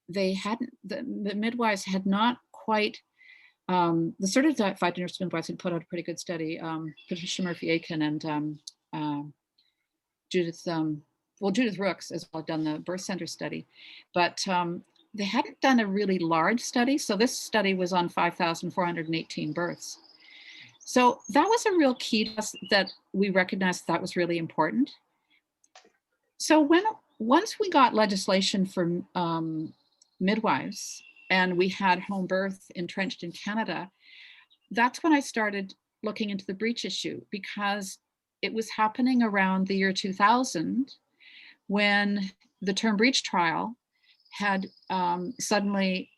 they hadn't, the midwives had not quite, the certified nurse midwives had put out a pretty good study. Patricia Murphy-Aiken and Judith Rooks as well done the birth center study, but they hadn't done a really large study. So this study was on 5,418 births. So that was a real key to us, that we recognized that was really important. So once we got legislation for midwives, and we had home birth entrenched in Canada, that's when I started looking into the breech issue, because it was happening around the year 2000, when the term breach trial had suddenly,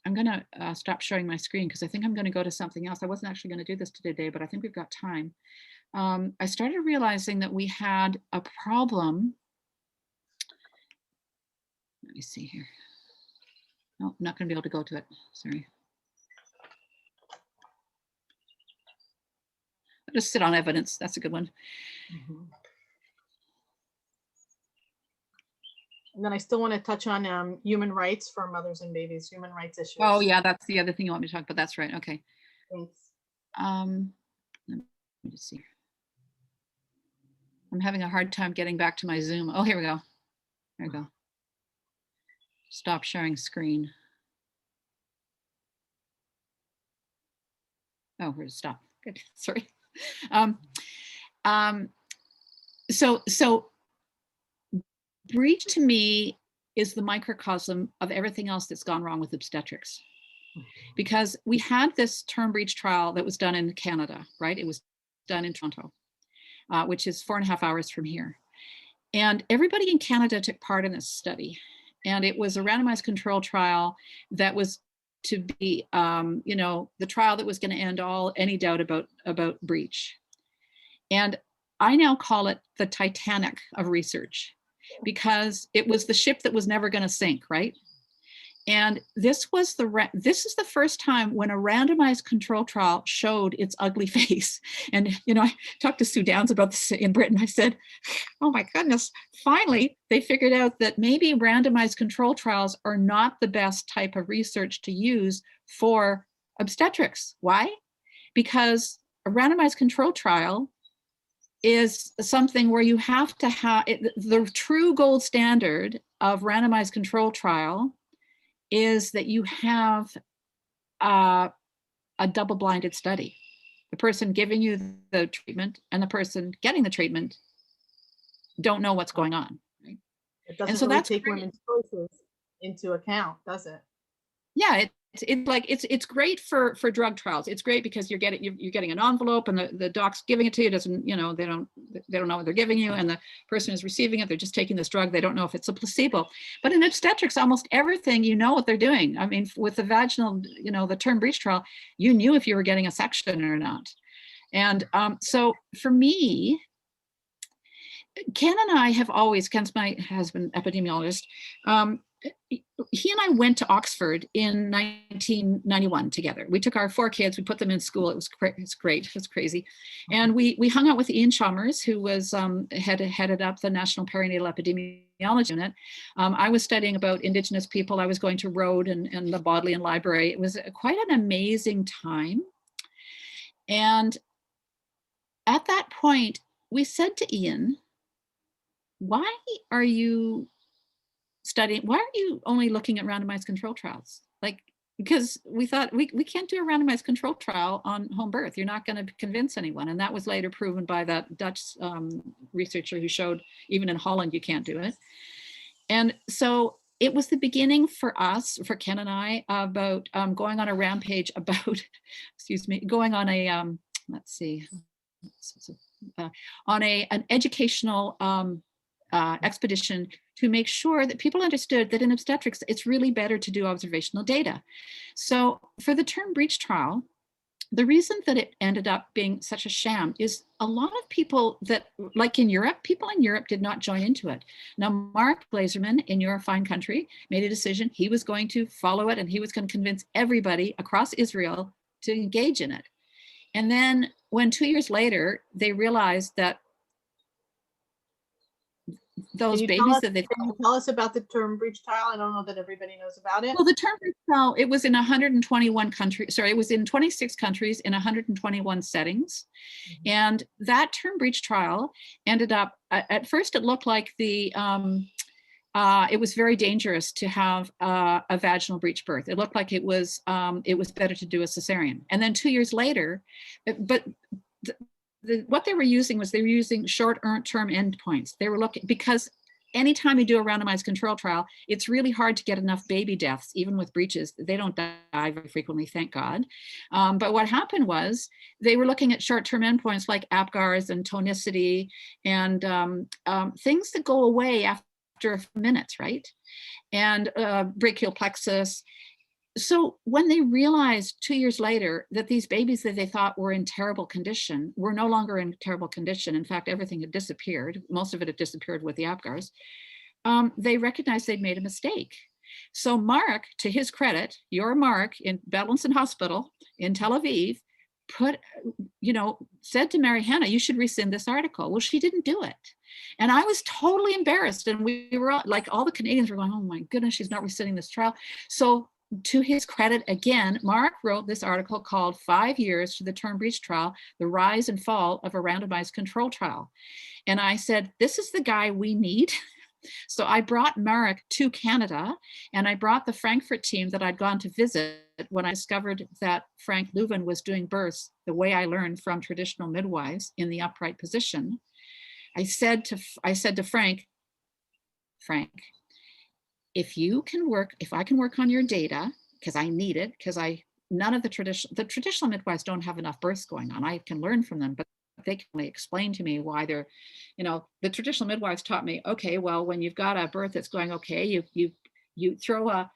I'm going to stop showing my screen because I think I'm going to go to something else. I wasn't actually going to do this today, but I think we've got time. I started realizing that we had a problem. Let me see here. No, I'm not going to be able to go to it. Sorry. I'll just sit on evidence. That's a good one. Mm-hmm. And then I still want to touch on human rights for mothers and babies, human rights issues. Oh yeah, that's the other thing you want me to talk about. That's right. Okay. Thanks. Let me just see. I'm having a hard time getting back to my Zoom. Oh, here we go. There we go. Stop sharing screen. Oh, where's stop? Good. Sorry. So breach to me is the microcosm of everything else that's gone wrong with obstetrics. Because we had this term breach trial that was done in Canada, right? It was done in Toronto, which is 4.5 hours from here. And everybody in Canada took part in this study. And it was a randomized control trial that was to be, the trial that was going to end any doubt about breach. And I now call it the Titanic of research, because it was the ship that was never going to sink, right? And this is the first time when a randomized control trial showed its ugly face. And, I talked to Sue Downs about this in Britain. I said, oh my goodness, finally, they figured out that maybe randomized control trials are not the best type of research to use for obstetrics. Why? Because a randomized control trial is something where you have to have the true gold standard of randomized control trial is that you have a double-blinded study. The person giving you the treatment and the person getting the treatment don't know what's going on. Right? It doesn't really take women's choices into account, does it? Yeah, it's great for drug trials. It's great because you're getting an envelope and the doc's giving it to you. Doesn't, they don't know what they're giving you, and the person is receiving it. They're just taking this drug. They don't know if it's a placebo. But in obstetrics, almost everything, what they're doing. I mean, with the vaginal, the term breech trial, you knew if you were getting a section or not. And so for me, Ken and I have always, Ken's my husband, epidemiologist, he and I went to Oxford in 1991 together. We took our 4 kids, we put them in school. It's great, it was crazy. And we hung out with Ian Chalmers, who was headed up the National Perinatal Epidemiology Unit. I was studying about Indigenous people. I was going to Rhode and the Bodleian Library. It was quite an amazing time. And at that point, we said to Ian, why are you only looking at randomized control trials? Because we thought we can't do a randomized control trial on home birth. You're not going to convince anyone. And that was later proven by that Dutch researcher who showed even in Holland, you can't do it. And so it was the beginning for us, for Ken and I, about going on a rampage about, going on a, on an educational expedition to make sure that people understood that in obstetrics, it's really better to do observational data. So for the term breech trial, the reason that it ended up being such a sham is a lot of people that, like in Europe, people in Europe did not join into it. Now, Mark Glazerman in your fine country made a decision. He was going to follow it and he was going to convince everybody across Israel to engage in it. And then when 2 years later, they realized that those babies that they can you tell us about the term breech trial? I don't know that everybody knows about it. Well, the term breech trial, it was in 121 countries. Sorry, it was in 26 countries in 121 settings. Mm-hmm. And that term breech trial ended up, at first it looked like it was very dangerous to have a vaginal breech birth. It looked like it was better to do a cesarean. And then 2 years later, what they were using was short-term endpoints. They were looking, because anytime you do a randomized control trial, it's really hard to get enough baby deaths, even with breeches. They don't die very frequently, thank God. But what happened was they were looking at short-term endpoints like APGARs and tonicity and things that go away after a few minutes, right? And brachial plexus. So when they realized 2 years later that these babies that they thought were in terrible condition were no longer in terrible condition, in fact, everything had disappeared, most of it had disappeared with the APGARs, they recognized they'd made a mistake. So Mark, to his credit, your Mark in Bedlinson Hospital in Tel Aviv, said to Mary Hannah, you should rescind this article. Well, she didn't do it. And I was totally embarrassed. And we were all the Canadians were going, oh my goodness, she's not rescinding this trial. So to his credit, again, Mark wrote this article called 5 Years to the Term Breech Trial, The Rise and Fall of a Randomized Control Trial. And I said, this is the guy we need. So I brought Mark to Canada, and I brought the Frankfurt team that I'd gone to visit when I discovered that Frank Leuven was doing births the way I learned from traditional midwives in the upright position. I said to Frank, if I can work on your data, because I need it, because none of the traditional midwives don't have enough births going on. I can learn from them, but they can only explain to me why they're, the traditional midwives taught me, okay, well, when you've got a birth that's going okay, you throw a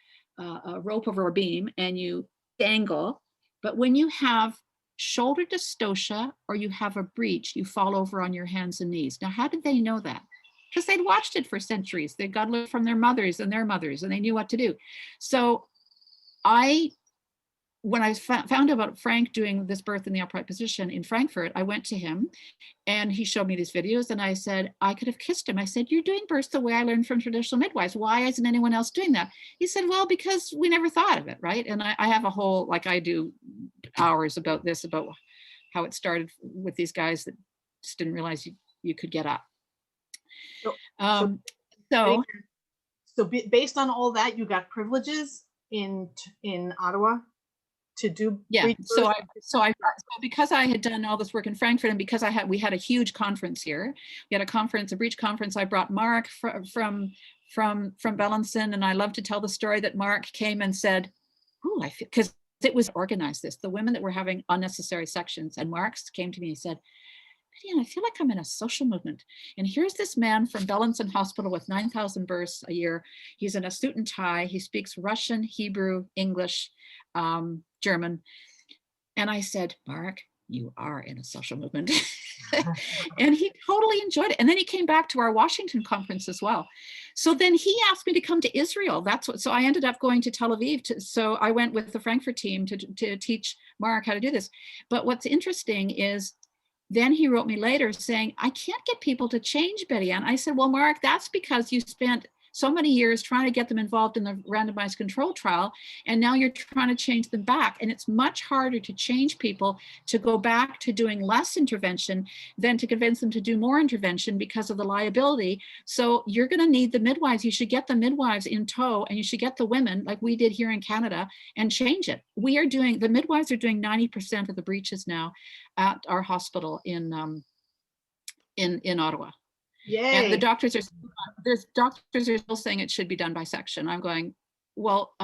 rope over a beam and you dangle, but when you have shoulder dystocia or you have a breech, you fall over on your hands and knees. Now, how did they know that? Because they'd watched it for centuries. They got it from their mothers, and they knew what to do. So when I found out about Frank doing this birth in the upright position in Frankfurt, I went to him and he showed me these videos, and I said, I could have kissed him. I said, you're doing births the way I learned from traditional midwives. Why isn't anyone else doing that? He said, well, because we never thought of it, right? And I have a whole, I do hours about this, about how it started with these guys that just didn't realize you could get up. So based on all that, you got privileges in Ottawa to do. Yeah. So because I had done all this work in Frankfurt, and because we had a huge conference here, we had a breech conference. I brought Mark from Bedlinson, and I love to tell the story that Mark came and said, ooh, I feel, because it was organized this, the women that were having unnecessary sections, and Marx came to me and said, I feel like I'm in a social movement. And here's this man from Bellinson Hospital with 9,000 births a year. He's in a suit and tie. He speaks Russian, Hebrew, English, German. And I said, Mark, you are in a social movement. And he totally enjoyed it. And then he came back to our Washington conference as well. So then he asked me to come to Israel. So I ended up going to Tel Aviv. So I went with the Frankfurt team to teach Mark how to do this. But what's interesting is, then he wrote me later saying, I can't get people to change, Betty Ann. I said, well, Mark, that's because you spent so many years trying to get them involved in the randomized control trial, and now you're trying to change them back. And it's much harder to change people to go back to doing less intervention than to convince them to do more intervention because of the liability. So you're going to need the midwives. You should get the midwives in tow, and you should get the women like we did here in Canada and change it. The midwives are doing 90% of the breaches now at our hospital in Ottawa. Yay. And the doctors are still saying it should be done by section. I'm going, well,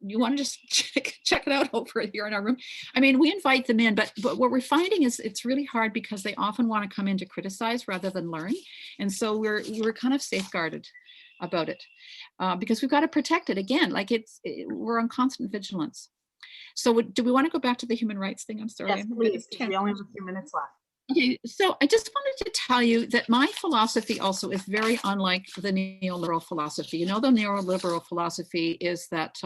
you want to just check it out over here in our room? I mean, we invite them in, but what we're finding is it's really hard because they often want to come in to criticize rather than learn. And so we're kind of safeguarded about it because we've got to protect it again. Like we're on constant vigilance. So do we want to go back to the human rights thing? I'm sorry. Yes, please. We only have a few minutes left. Okay, so I just wanted to tell you that my philosophy also is very unlike the neoliberal philosophy. You know, the neoliberal philosophy is that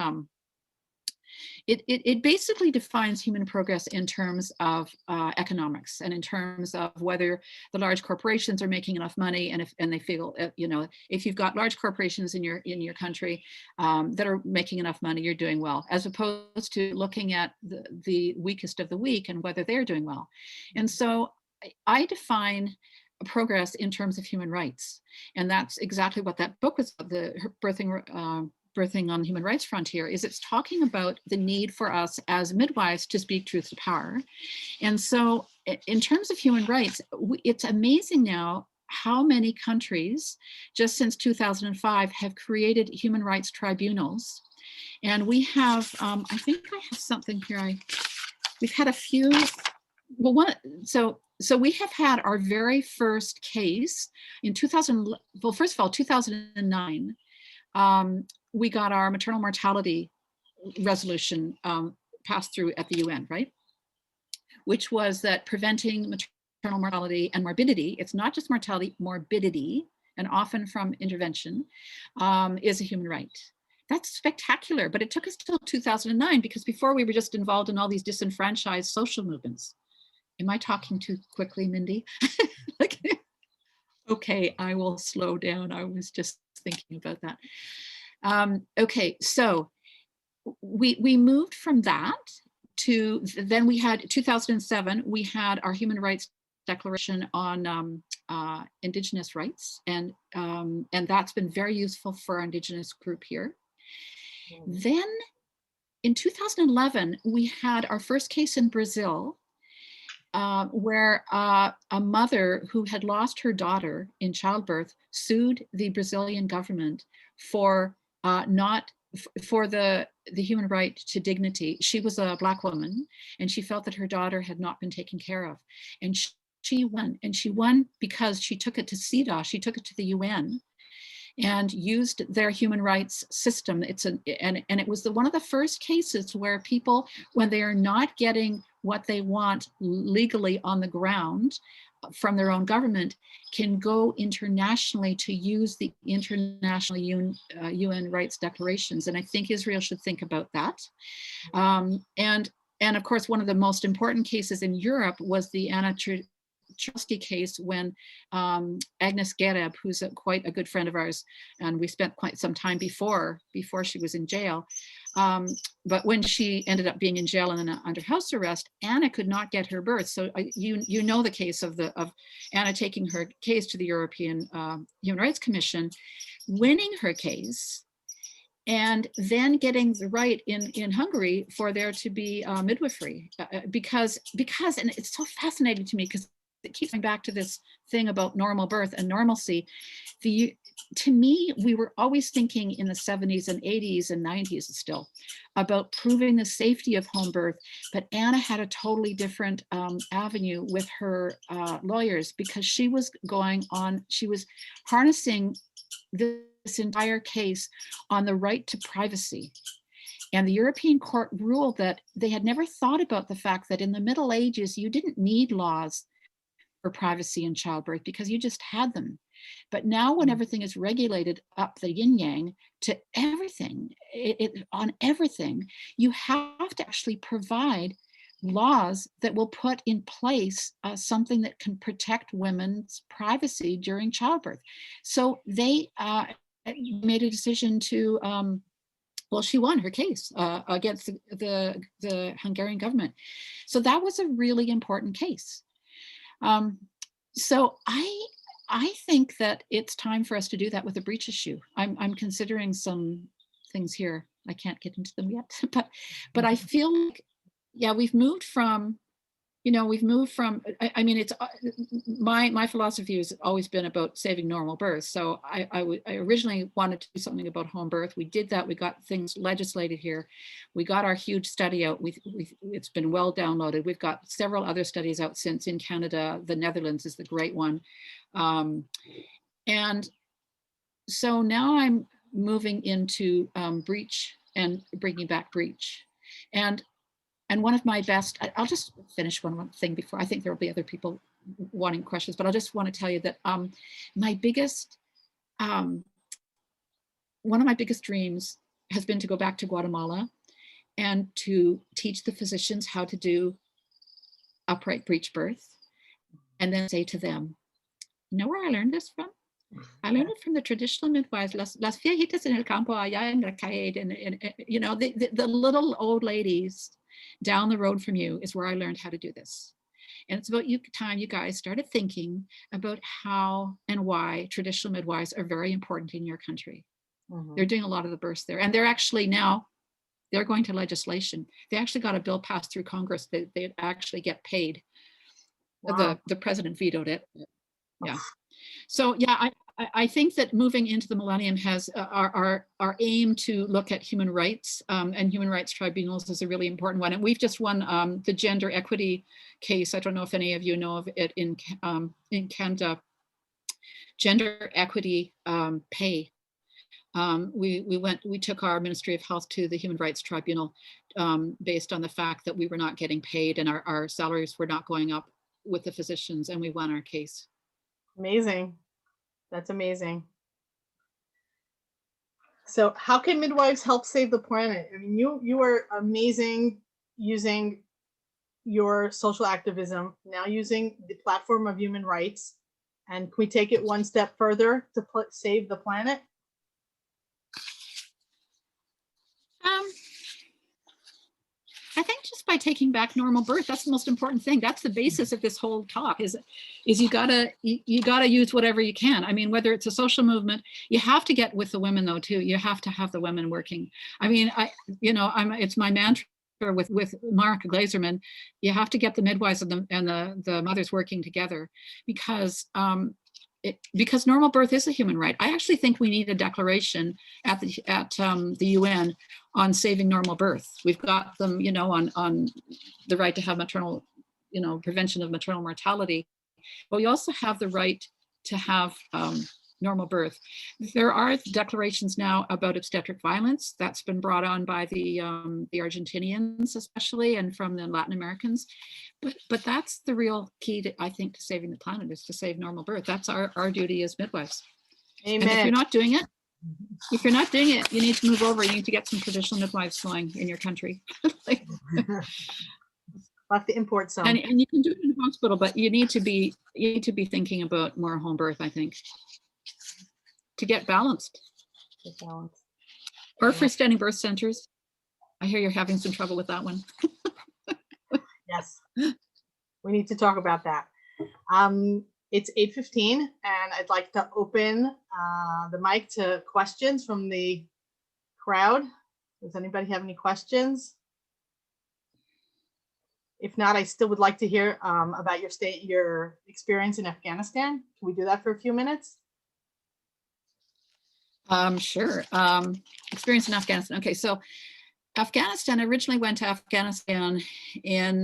it basically defines human progress in terms of economics and in terms of whether the large corporations are making enough money, and they feel, if you've got large corporations in your country that are making enough money, you're doing well, as opposed to looking at the weakest of the weak and whether they're doing well. And so I define progress in terms of human rights. And that's exactly what that book was, the Birthing on Human Rights Frontier, is it's talking about the need for us as midwives to speak truth to power. And so in terms of human rights, it's amazing now how many countries, just since 2005, have created human rights tribunals. And we have, I think I have something here. We've had a few, so we have had our very first case in 2009. We got our maternal mortality resolution passed through at the UN, right? Which was that preventing maternal mortality and morbidity, it's not just mortality, morbidity, and often from intervention, is a human right. That's spectacular, but it took us till 2009 because before we were just involved in all these disenfranchised social movements. Am I talking too quickly, Mindy? Okay, I will slow down. I was just thinking about that. Okay, so we moved from that to, then we had 2007, we had our Human Rights Declaration on Indigenous rights, and that's been very useful for our Indigenous group here. Then in 2011, we had our first case in Brazil, where a mother who had lost her daughter in childbirth sued the Brazilian government for the human right to dignity. She was a Black woman, and she felt that her daughter had not been taken care of. And she won, and she won because she took it to CEDAW, she took it to the UN, and used their human rights system. And it was one of the first cases where people, when they are not getting what they want legally on the ground from their own government, can go internationally to use the international UN rights declarations. And I think Israel should think about that. And of course, one of the most important cases in Europe was the Anna Trusky case, when Agnes Gereb, who's quite a good friend of ours, and we spent quite some time before she was in jail, but when she ended up being in jail and under house arrest, Anna could not get her birth. So you know the case of Anna taking her case to the European Human Rights Commission, winning her case, and then getting the right in Hungary for there to be midwifery, because and it's so fascinating to me because it keeps going back to this thing about normal birth and normalcy. The to me, we were always thinking in the 70s and 80s and 90s still about proving the safety of home birth. But Anna had a totally different avenue with her lawyers, because she was harnessing this entire case on the right to privacy. And the European court ruled that they had never thought about the fact that in the Middle Ages, you didn't need laws for privacy in childbirth because you just had them. But now when everything is regulated up the yin yang to everything, on everything, you have to actually provide laws that will put in place something that can protect women's privacy during childbirth. So they made a decision to, well, she won her case against the Hungarian government. So that was a really important case. So I think that it's time for us to do that with the breech issue. I'm considering some things here. I can't get into them yet, but I feel like, yeah, we've moved from, I mean, it's my philosophy has always been about saving normal birth. So I originally wanted to do something about home birth. We did that. We got things legislated here. We got our huge study out. It's been well downloaded. We've got several other studies out since in Canada. The Netherlands is the great one. And so now I'm moving into breech and bringing back breech. And one of my best, I'll just finish one thing before, I think there will be other people wanting questions, but I just want to tell you that my biggest, one of my biggest dreams has been to go back to Guatemala and to teach the physicians how to do upright breech birth, and then say to them, you know where I learned this from? I learned it from the traditional midwives, las viejitas en el campo allá en la calle, and you know, the little old ladies down the road from you is where I learned how to do this. And it's about time you guys started thinking about how and why traditional midwives are very important in your country. Mm-hmm. They're doing a lot of the births there. And they're actually now, they're going to legislation. They actually got a bill passed through Congress that they'd actually get paid. Wow. The president vetoed it. Yeah. So yeah, I think that moving into the millennium has our aim to look at human rights and human rights tribunals is a really important one. And we've just won the gender equity case. I don't know if any of you know of it in Canada. Gender equity pay. We took our Ministry of Health to the Human Rights Tribunal based on the fact that we were not getting paid and our salaries were not going up with the physicians, and we won our case. Amazing. That's amazing. So how can midwives help save the planet? I mean, you are amazing using your social activism, now using the platform of human rights. And can we take it one step further to save the planet? I think just by taking back normal birth, that's the most important thing. That's the basis of this whole talk is you gotta use whatever you can. I mean, whether it's a social movement, you have to get with the women though too. You have to have the women working. I mean, it's my mantra with Mark Glazerman. You have to get the midwives and the mothers working together because normal birth is a human right. I actually think we need a declaration at the UN on saving normal birth. We've got them, on the right to have maternal, prevention of maternal mortality, but we also have the right to have normal birth. There are declarations now about obstetric violence that's been brought on by the Argentinians especially, and from the Latin Americans. But that's the real key, I think, to saving the planet is to save normal birth. That's our duty as midwives. Amen. And if you're not doing it, you need to move over. You need to get some traditional midwives going in your country. We'll have to import some. And you can do it in the hospital, but you need to be thinking about more home birth, I think, to get balanced. Or freestanding birth centers. I hear you're having some trouble with that one. Yes, we need to talk about that. It's 8:15 and I'd like to open the mic to questions from the crowd. Does anybody have any questions? If not, I still would like to hear about your experience in Afghanistan. Can we do that for a few minutes? Sure. Experience in Afghanistan. Okay, so Afghanistan, originally went to Afghanistan in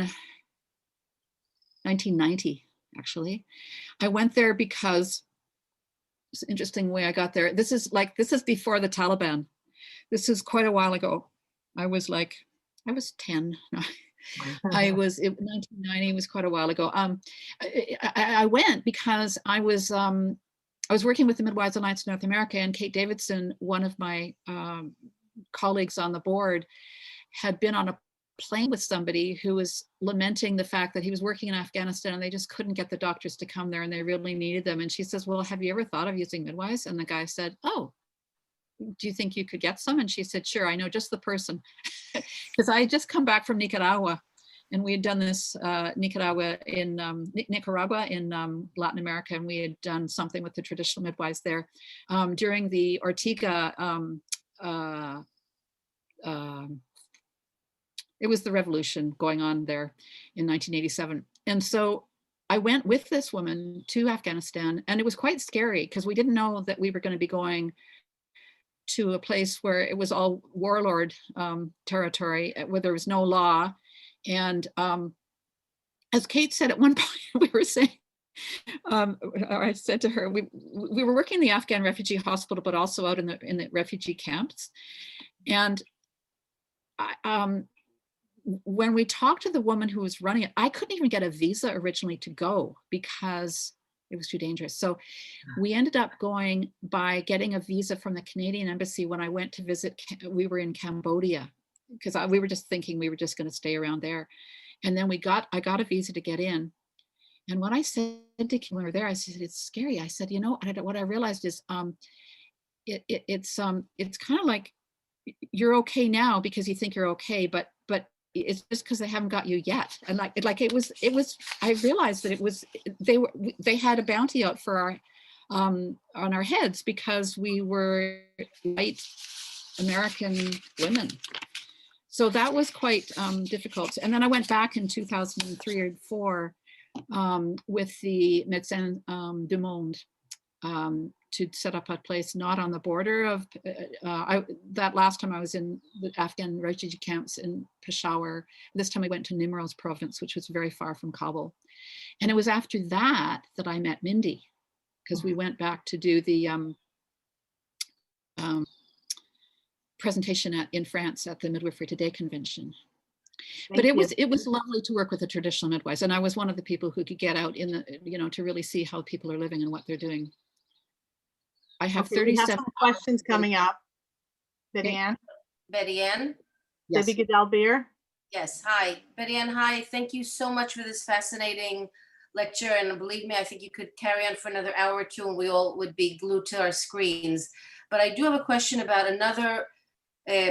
1990, actually. I went there because it's an interesting way I got there. This is before the Taliban. This is quite a while ago. I was 10. No. 1990 was quite a while ago. I went because I was working with the Midwives Alliance of North America, and Kate Davidson, one of my colleagues on the board, had been on a plane with somebody who was lamenting the fact that he was working in Afghanistan and they just couldn't get the doctors to come there and they really needed them. And she says, well, have you ever thought of using midwives? And the guy said, oh, do you think you could get some? And she said, sure, I know just the person. Because I had just come back from Nicaragua, and we had done this Nicaragua in Latin America, and we had done something with the traditional midwives there during the Ortega. It was the revolution going on there in 1987. And so I went with this woman to Afghanistan, and it was quite scary because we didn't know that we were going to be going to a place where it was all warlord territory, where there was no law. And as Kate said at one point, we were saying, I said to her, we were working in the Afghan refugee hospital, but also out in the refugee camps. And when we talked to the woman who was running it, I couldn't even get a visa originally to go because it was too dangerous. So we ended up going by getting a visa from the Canadian embassy when I went to visit. We were in Cambodia because we were just thinking we were just going to stay around there. And then I got a visa to get in. And what I said to Kim when we were there, I said, it's scary. I said, what I realized is it's kind of like you're okay now because you think you're okay, but it's just because they haven't got you yet. And it was I realized that they had a bounty out for our on our heads because we were white American women. So that was quite difficult. And then I went back in 2003 or 2004 with the Médecins du Monde to set up a place not on the border of, that last time I was in the Afghan refugee camps in Peshawar. This time I went to Nimroz province, which was very far from Kabul. And it was after that I met Mindy, because we went back to do the presentation in France at the Midwifery Today convention. But it was lovely to work with the traditional midwives, and I was one of the people who could get out in the, to really see how people are living and what they're doing. I have 37 we have some questions coming up. Betty Ann? Betty Ann? Yes. Debbie Goodell-Beer? Yes, hi. Betty Ann, hi. Thank you so much for this fascinating lecture. And believe me, I think you could carry on for another hour or two and we all would be glued to our screens. But I do have a question about another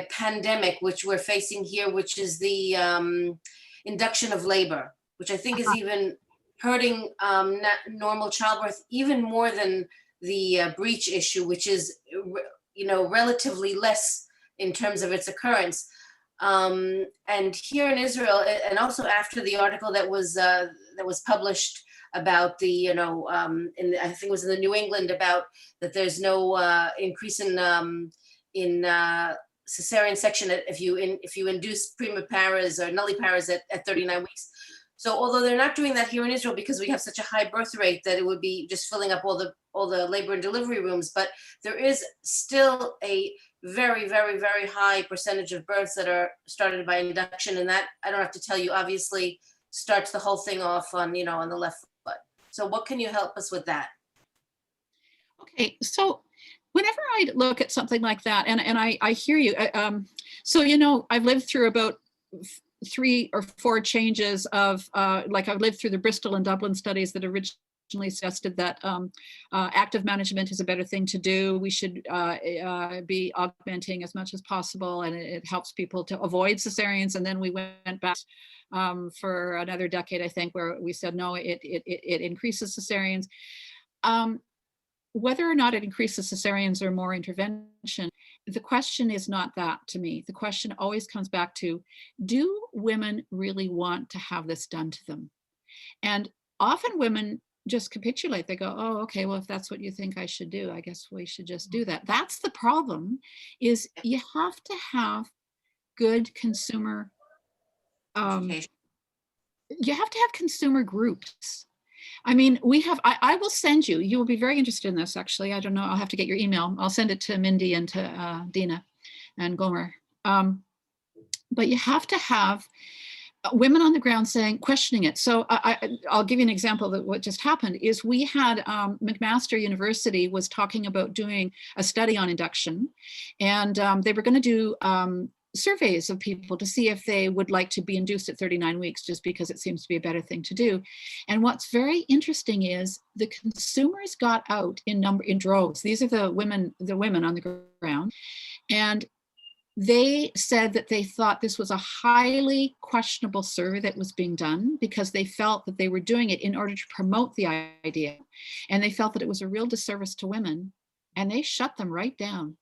pandemic which we're facing here, which is the induction of labor, which I think is even hurting normal childbirth even more than the breech issue, which is, relatively less in terms of its occurrence. And here in Israel, and also after the article that was published about the, I think it was in the New England, about that there's no increase in cesarean section if you induce primiparas or nulliparas at 39 weeks. So although they're not doing that here in Israel because we have such a high birth rate that it would be just filling up all the labor and delivery rooms, but there is still a very, very, very high percentage of births that are started by induction, and that, I don't have to tell you, obviously starts the whole thing off on, on the left foot. So what can you help us with that? Okay, so whenever I look at something like that, and I hear you, so I've lived through about 3 or 4 changes of, like I've lived through the Bristol and Dublin studies that originally suggested that active management is a better thing to do. We should be augmenting as much as possible, and it helps people to avoid cesareans. And then we went back for another decade, I think, where we said, no, it increases cesareans. Whether or not it increases cesareans or more intervention, the question is not that to me. The question always comes back to, do women really want to have this done to them? And often women just capitulate. They go, oh, okay, well, if that's what you think I should do, I guess we should just do that. That's the problem, is you have to have good consumer, you have to have consumer groups. I mean, we have, I will send you, you will be very interested in this, actually. I don't know, I'll have to get your email. I'll send it to Mindy and to Dina and Gomer. But you have to have women on the ground questioning it. So I'll give you an example of what just happened is we had McMaster University was talking about doing a study on induction, and they were going to do surveys of people to see if they would like to be induced at 39 weeks, just because it seems to be a better thing to do. And what's very interesting is the consumers got out in droves. These are the women on the ground, and they said that they thought this was a highly questionable survey that was being done, because they felt that they were doing it in order to promote the idea. And they felt that it was a real disservice to women, and they shut them right down.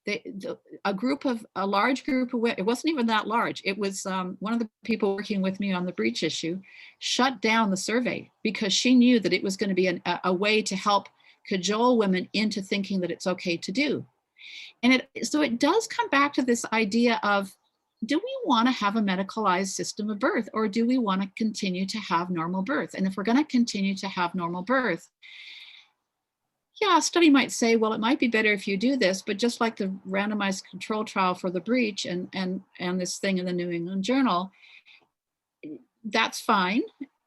A large group of women, it wasn't even that large. It was one of the people working with me on the breech issue shut down the survey, because she knew that it was going to be a way to help cajole women into thinking that it's okay to do. And so it does come back to this idea of, do we want to have a medicalized system of birth, or do we want to continue to have normal birth? And if we're going to continue to have normal birth, yeah, a study might say, well, it might be better if you do this, but just like the randomized control trial for the breech and this thing in the New England Journal, that's fine.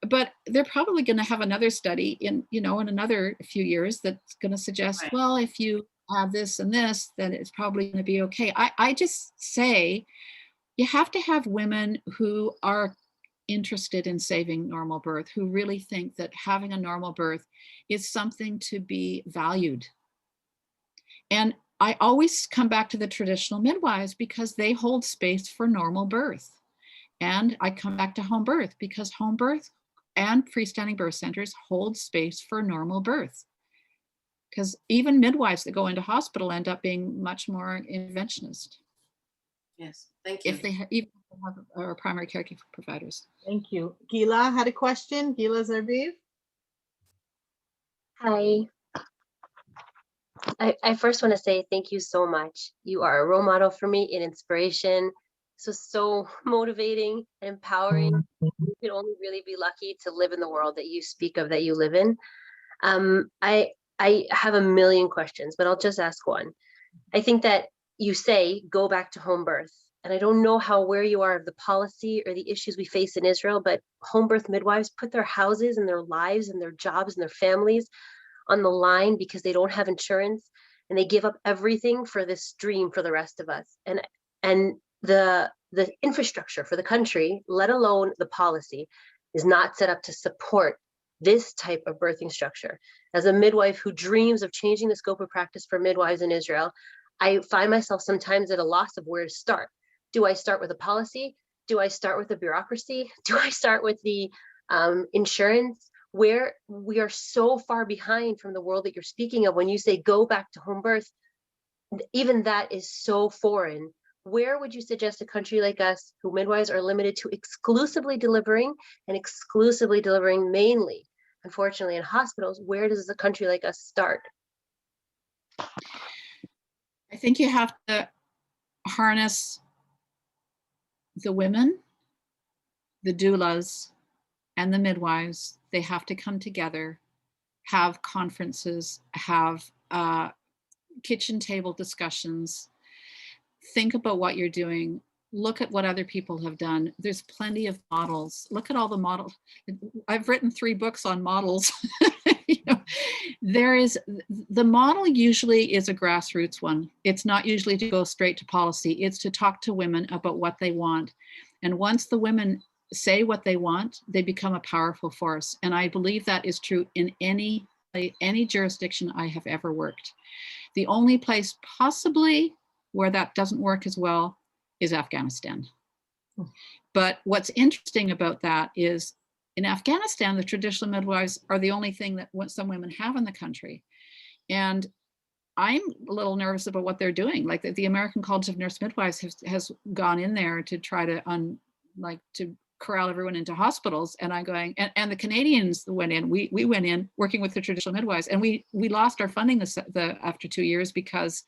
But they're probably going to have another study in another few years that's going to suggest, right, well, if you have this and this, then it's probably going to be okay. I just say you have to have women who are interested in saving normal birth, who really think that having a normal birth is something to be valued. And I always come back to the traditional midwives, because they hold space for normal birth. And I come back to home birth, because home birth and freestanding birth centers hold space for normal birth. Because even midwives that go into hospital end up being much more interventionist. Yes, thank you. If they have primary care providers. Thank you. Gila had a question. Gila Zarbiv. Hi. I first want to say thank you so much. You are a role model for me, an inspiration. So motivating and empowering. You can only really be lucky to live in the world that you speak of, that you live in. I have a million questions, but I'll just ask one. I think that you say, go back to home birth. And I don't know where you are of the policy or the issues we face in Israel, but home birth midwives put their houses and their lives and their jobs and their families on the line because they don't have insurance, and they give up everything for this dream for the rest of us. And the infrastructure for the country, let alone the policy, is not set up to support this type of birthing structure. As a midwife who dreams of changing the scope of practice for midwives in Israel, I find myself sometimes at a loss of where to start. Do I start with a policy? Do I start with the bureaucracy? Do I start with the insurance? Where we are so far behind from the world that you're speaking of when you say go back to home birth, even that is so foreign. Where would you suggest a country like us, who midwives are limited to exclusively delivering mainly, unfortunately, in hospitals, where does a country like us start? I think you have to harness the women, the doulas, and the midwives. They have to come together, have conferences, have kitchen table discussions, think about what you're doing, look at what other people have done. There's plenty of models. Look at all the models. I've written 3 books on models. The model usually is a grassroots one. It's not usually to go straight to policy. It's to talk to women about what they want. And once the women say what they want, they become a powerful force. And I believe that is true in any jurisdiction I have ever worked. The only place possibly where that doesn't work as well is Afghanistan. But what's interesting about that is in Afghanistan, the traditional midwives are the only thing that some women have in the country. And I'm a little nervous about what they're doing. Like the American College of Nurse Midwives has gone in there to try to corral everyone into hospitals. And I'm going, and the Canadians went in, we went in working with the traditional midwives, and we lost our funding after 2 years because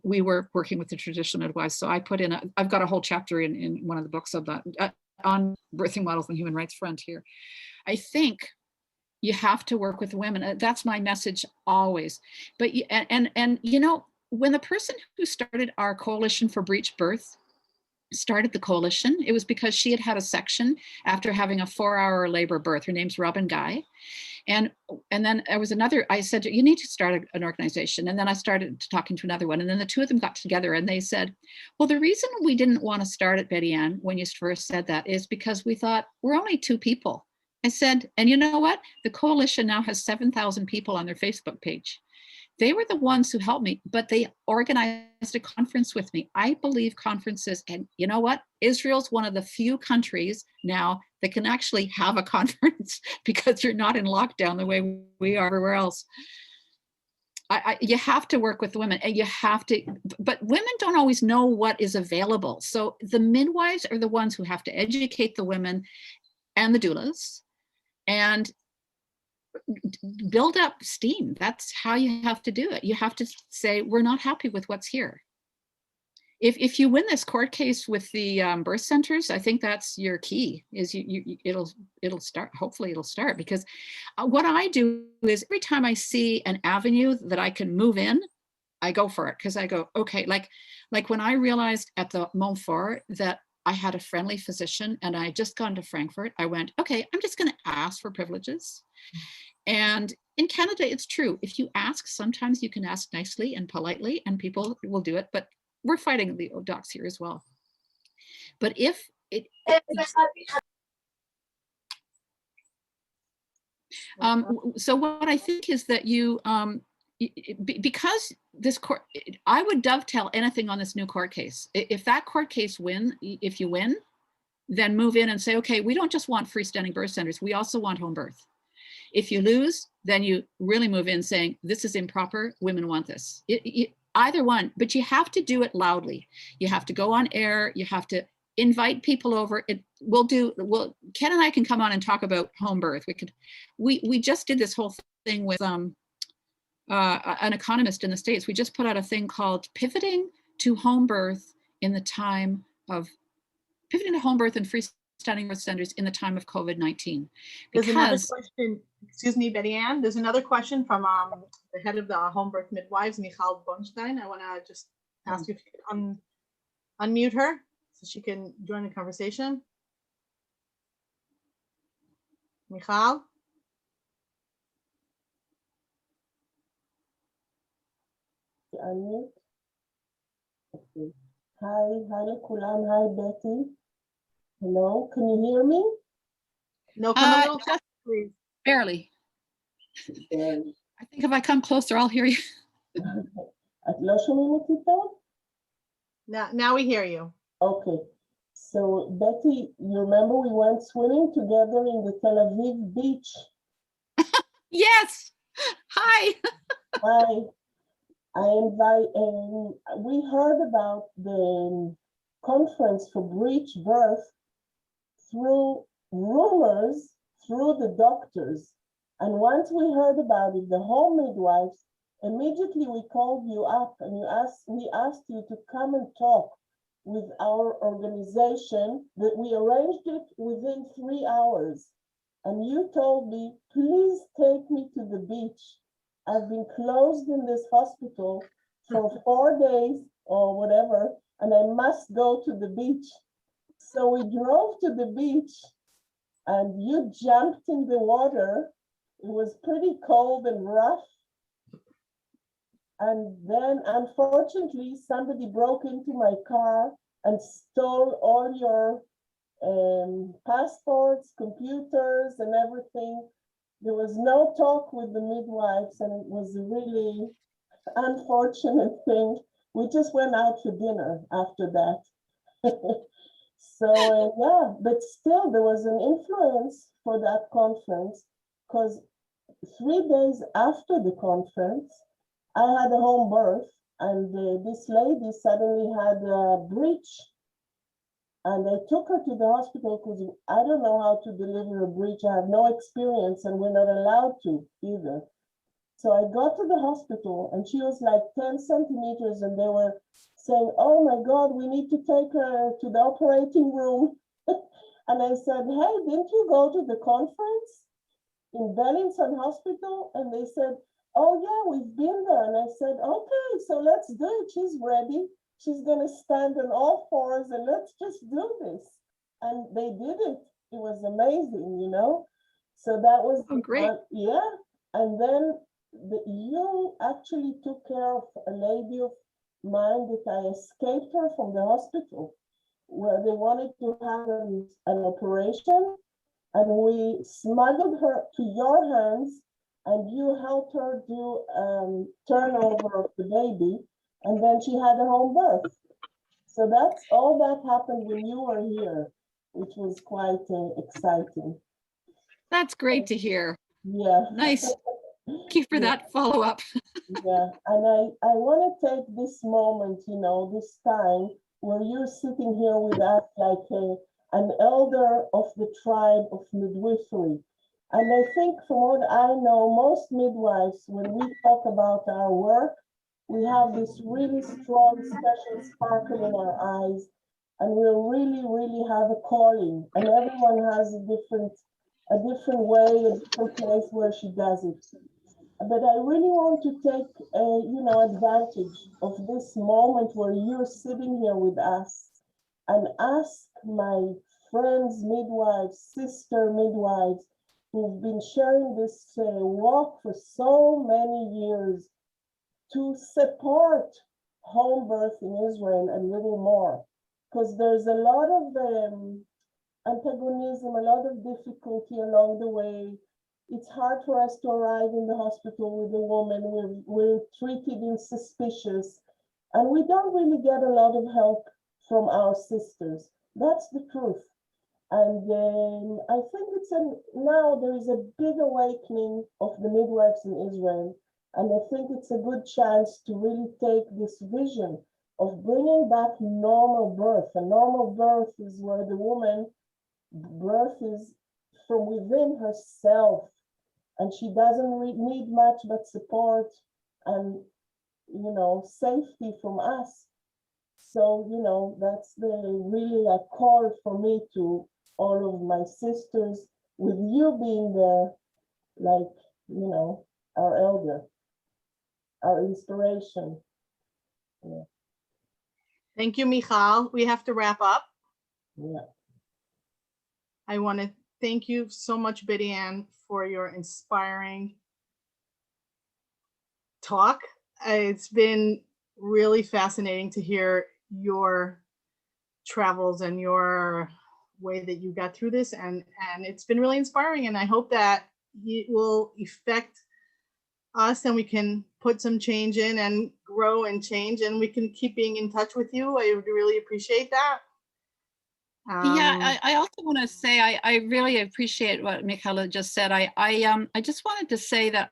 we were working with the traditional midwives. So I put in, I've got a whole chapter in one of the books of that on birthing models and human rights frontier. I think you have to work with women. That's my message always. But and you know, when the person who started our Coalition for Breech Birth started the coalition, it was because she had had a section after having a 4-hour labor birth. Her name's Robin Guy. And then there was another, I said, you need to start an organization. And then I started talking to another one. And then the two of them got together and they said, well, the reason we didn't want to start it, Betty Ann, when you first said that, is because we thought we're only 2 people. I said, and you know what? The coalition now has 7,000 people on their Facebook page. They were the ones who helped me, but they organized a conference with me. I believe conferences, and you know what? Israel's one of the few countries now that can actually have a conference because you're not in lockdown the way we are everywhere else. You have to work with women, and you have to, but women don't always know what is available. So the midwives are the ones who have to educate the women and the doulas and build up steam. That's how you have to do it. You have to say, we're not happy with what's here. If you win this court case with the birth centers, I think that's your key, is it'll start, hopefully it'll start, because what I do is every time I see an avenue that I can move in, I go for it, because I go, okay, like when I realized at the Montfort that I had a friendly physician and I had just gone to Frankfurt, I went, okay, I'm just going to ask for privileges. And in Canada, it's true. If you ask, sometimes you can ask nicely and politely and people will do it, but we're fighting the docs here as well. But if so what I think is that you, because this court, I would dovetail anything on this new court case. If that court case if you win, then move in and say, okay, we don't just want freestanding birth centers, we also want home birth. If you lose, then you really move in saying, this is improper, women want this. Either one, but you have to do it loudly. You have to go on air, you have to invite people over. Ken and I can come on and talk about home birth. We just did this whole thing with an economist in the States. We just put out a thing called Pivoting to Home Birth and freestanding birth centers in the time of COVID-19. There's another question, excuse me, Betty Ann, there's another question from the head of the Home Birth Midwives, Michal Bonstein. I want to just ask you if you could unmute her so she can join the conversation. Michal? Unmute. Okay. Hi לכולם, hi Betty. Hello, can you hear me? No, come a little closer, please. Barely. I think if I come closer, I'll hear you. את לא שומעים אותי טוב? Now we hear you. Okay. So Betty, you remember we went swimming together in the Tel Aviv beach? Yes. Hi. Hi. We heard about the conference for breech birth through rumors, through the doctors. And once we heard about it, the home midwives, immediately we called you up and we asked you to come and talk with our organization, that we arranged it within 3 hours. And you told me, please take me to the beach. I've been closed in this hospital for 4 days or whatever, and I must go to the beach. So we drove to the beach and you jumped in the water. It was pretty cold and rough. And then unfortunately, somebody broke into my car and stole all your passports, computers, and everything. There was no talk with the midwives, and it was a really unfortunate thing. We just went out for dinner after that. So yeah, but still there was an influence for that conference, because 3 days after the conference, I had a home birth, and this lady suddenly had a breech, And I took her to the hospital because I don't know how to deliver a breech. I have no experience and we're not allowed to either. So I got to the hospital and she was like 10 centimeters and they were saying, oh my God, we need to take her to the operating room. And I said, hey, didn't you go to the conference in Bellington Hospital? And they said, oh yeah, we've been there. And I said, okay, so let's do it. She's ready. She's gonna stand on all fours and let's just do this. And they did it. It was amazing, you know? So that was great. Yeah. And then you actually took care of a lady of mine that I escaped her from the hospital where they wanted to have an operation, and we smuggled her to your hands and you helped her do turnover of the baby, and then she had a home birth. So that's all that happened when you were here, which was quite exciting. That's great to hear. Yeah. Nice. Thank you for that follow-up. Yeah, and I want to take this moment, you know, this time where you're sitting here with us like an elder of the tribe of midwifery. And I think from what I know, most midwives, when we talk about our work, we have this really strong, special sparkle in our eyes, and we really have a calling, and everyone has a different way, a different place where she does it. But I really want to take, you know, advantage of this moment where you're sitting here with us and ask my friends, midwives, sister midwives, who've been sharing this walk for so many years, to support home birth in Israel a little more, because there's a lot of antagonism, a lot of difficulty along the way. It's hard for us to arrive in the hospital with a woman. We're treated insuspicious, and we don't really get a lot of help from our sisters. That's the truth. And I think now there is a big awakening of the midwives in Israel. And I think it's a good chance to really take this vision of bringing back normal birth. A normal birth is where the woman birth is from within herself, and she doesn't need much but support and, you know, safety from us. So, you know, that's really a call for me to all of my sisters, with you being there, like, you know, our elder, our inspiration. Yeah. Thank you, Michal. We have to wrap up. Yeah. I want to thank you so much, Biddy Ann, for your inspiring talk. It's been really fascinating to hear your travels and your way that you got through this, and it's been really inspiring, and I hope that it will affect us and we can put some change in and grow and change, and we can keep being in touch with you. I would really appreciate that. Yeah, I also want to say I really appreciate what Michaela just said. I just wanted to say that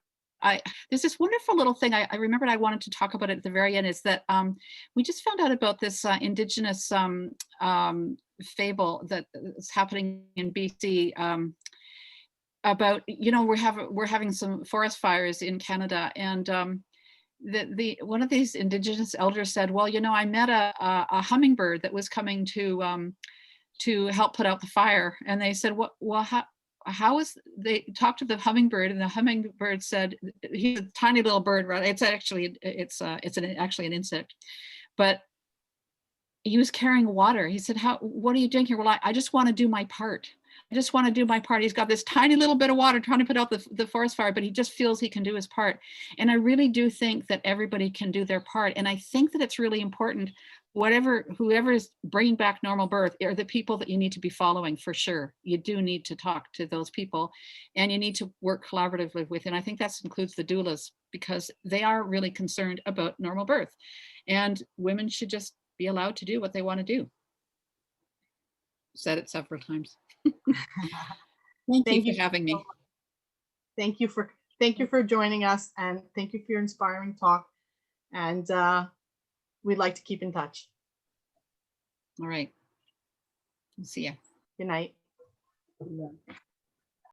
there's this wonderful little thing I remembered I wanted to talk about it at the very end, is that we just found out about this indigenous fable that is happening in BC about, you know, we're having some forest fires in Canada, and the one of these indigenous elders said, well, you know, I met a hummingbird that was coming to help put out the fire, and they said, well, how is, they talked to the hummingbird, and the hummingbird said, he's a tiny little bird, right? It's actually actually an insect, but he was carrying water. He said, what are you doing here? Well, I just want to do my part. I just want to do my part. He's got this tiny little bit of water trying to put out the forest fire, but he just feels he can do his part. And I really do think that everybody can do their part. And I think that it's really important, whoever is bringing back normal birth are the people that you need to be following for sure. You do need to talk to those people, and you need to work collaboratively with. And I think that includes the doulas, because they are really concerned about normal birth, and women should just be allowed to do what they want to do. Said it several times. Thank you for having me. Thank you for joining us, and thank you for your inspiring talk. And we'd like to keep in touch. All right. See ya. Good night. Yeah.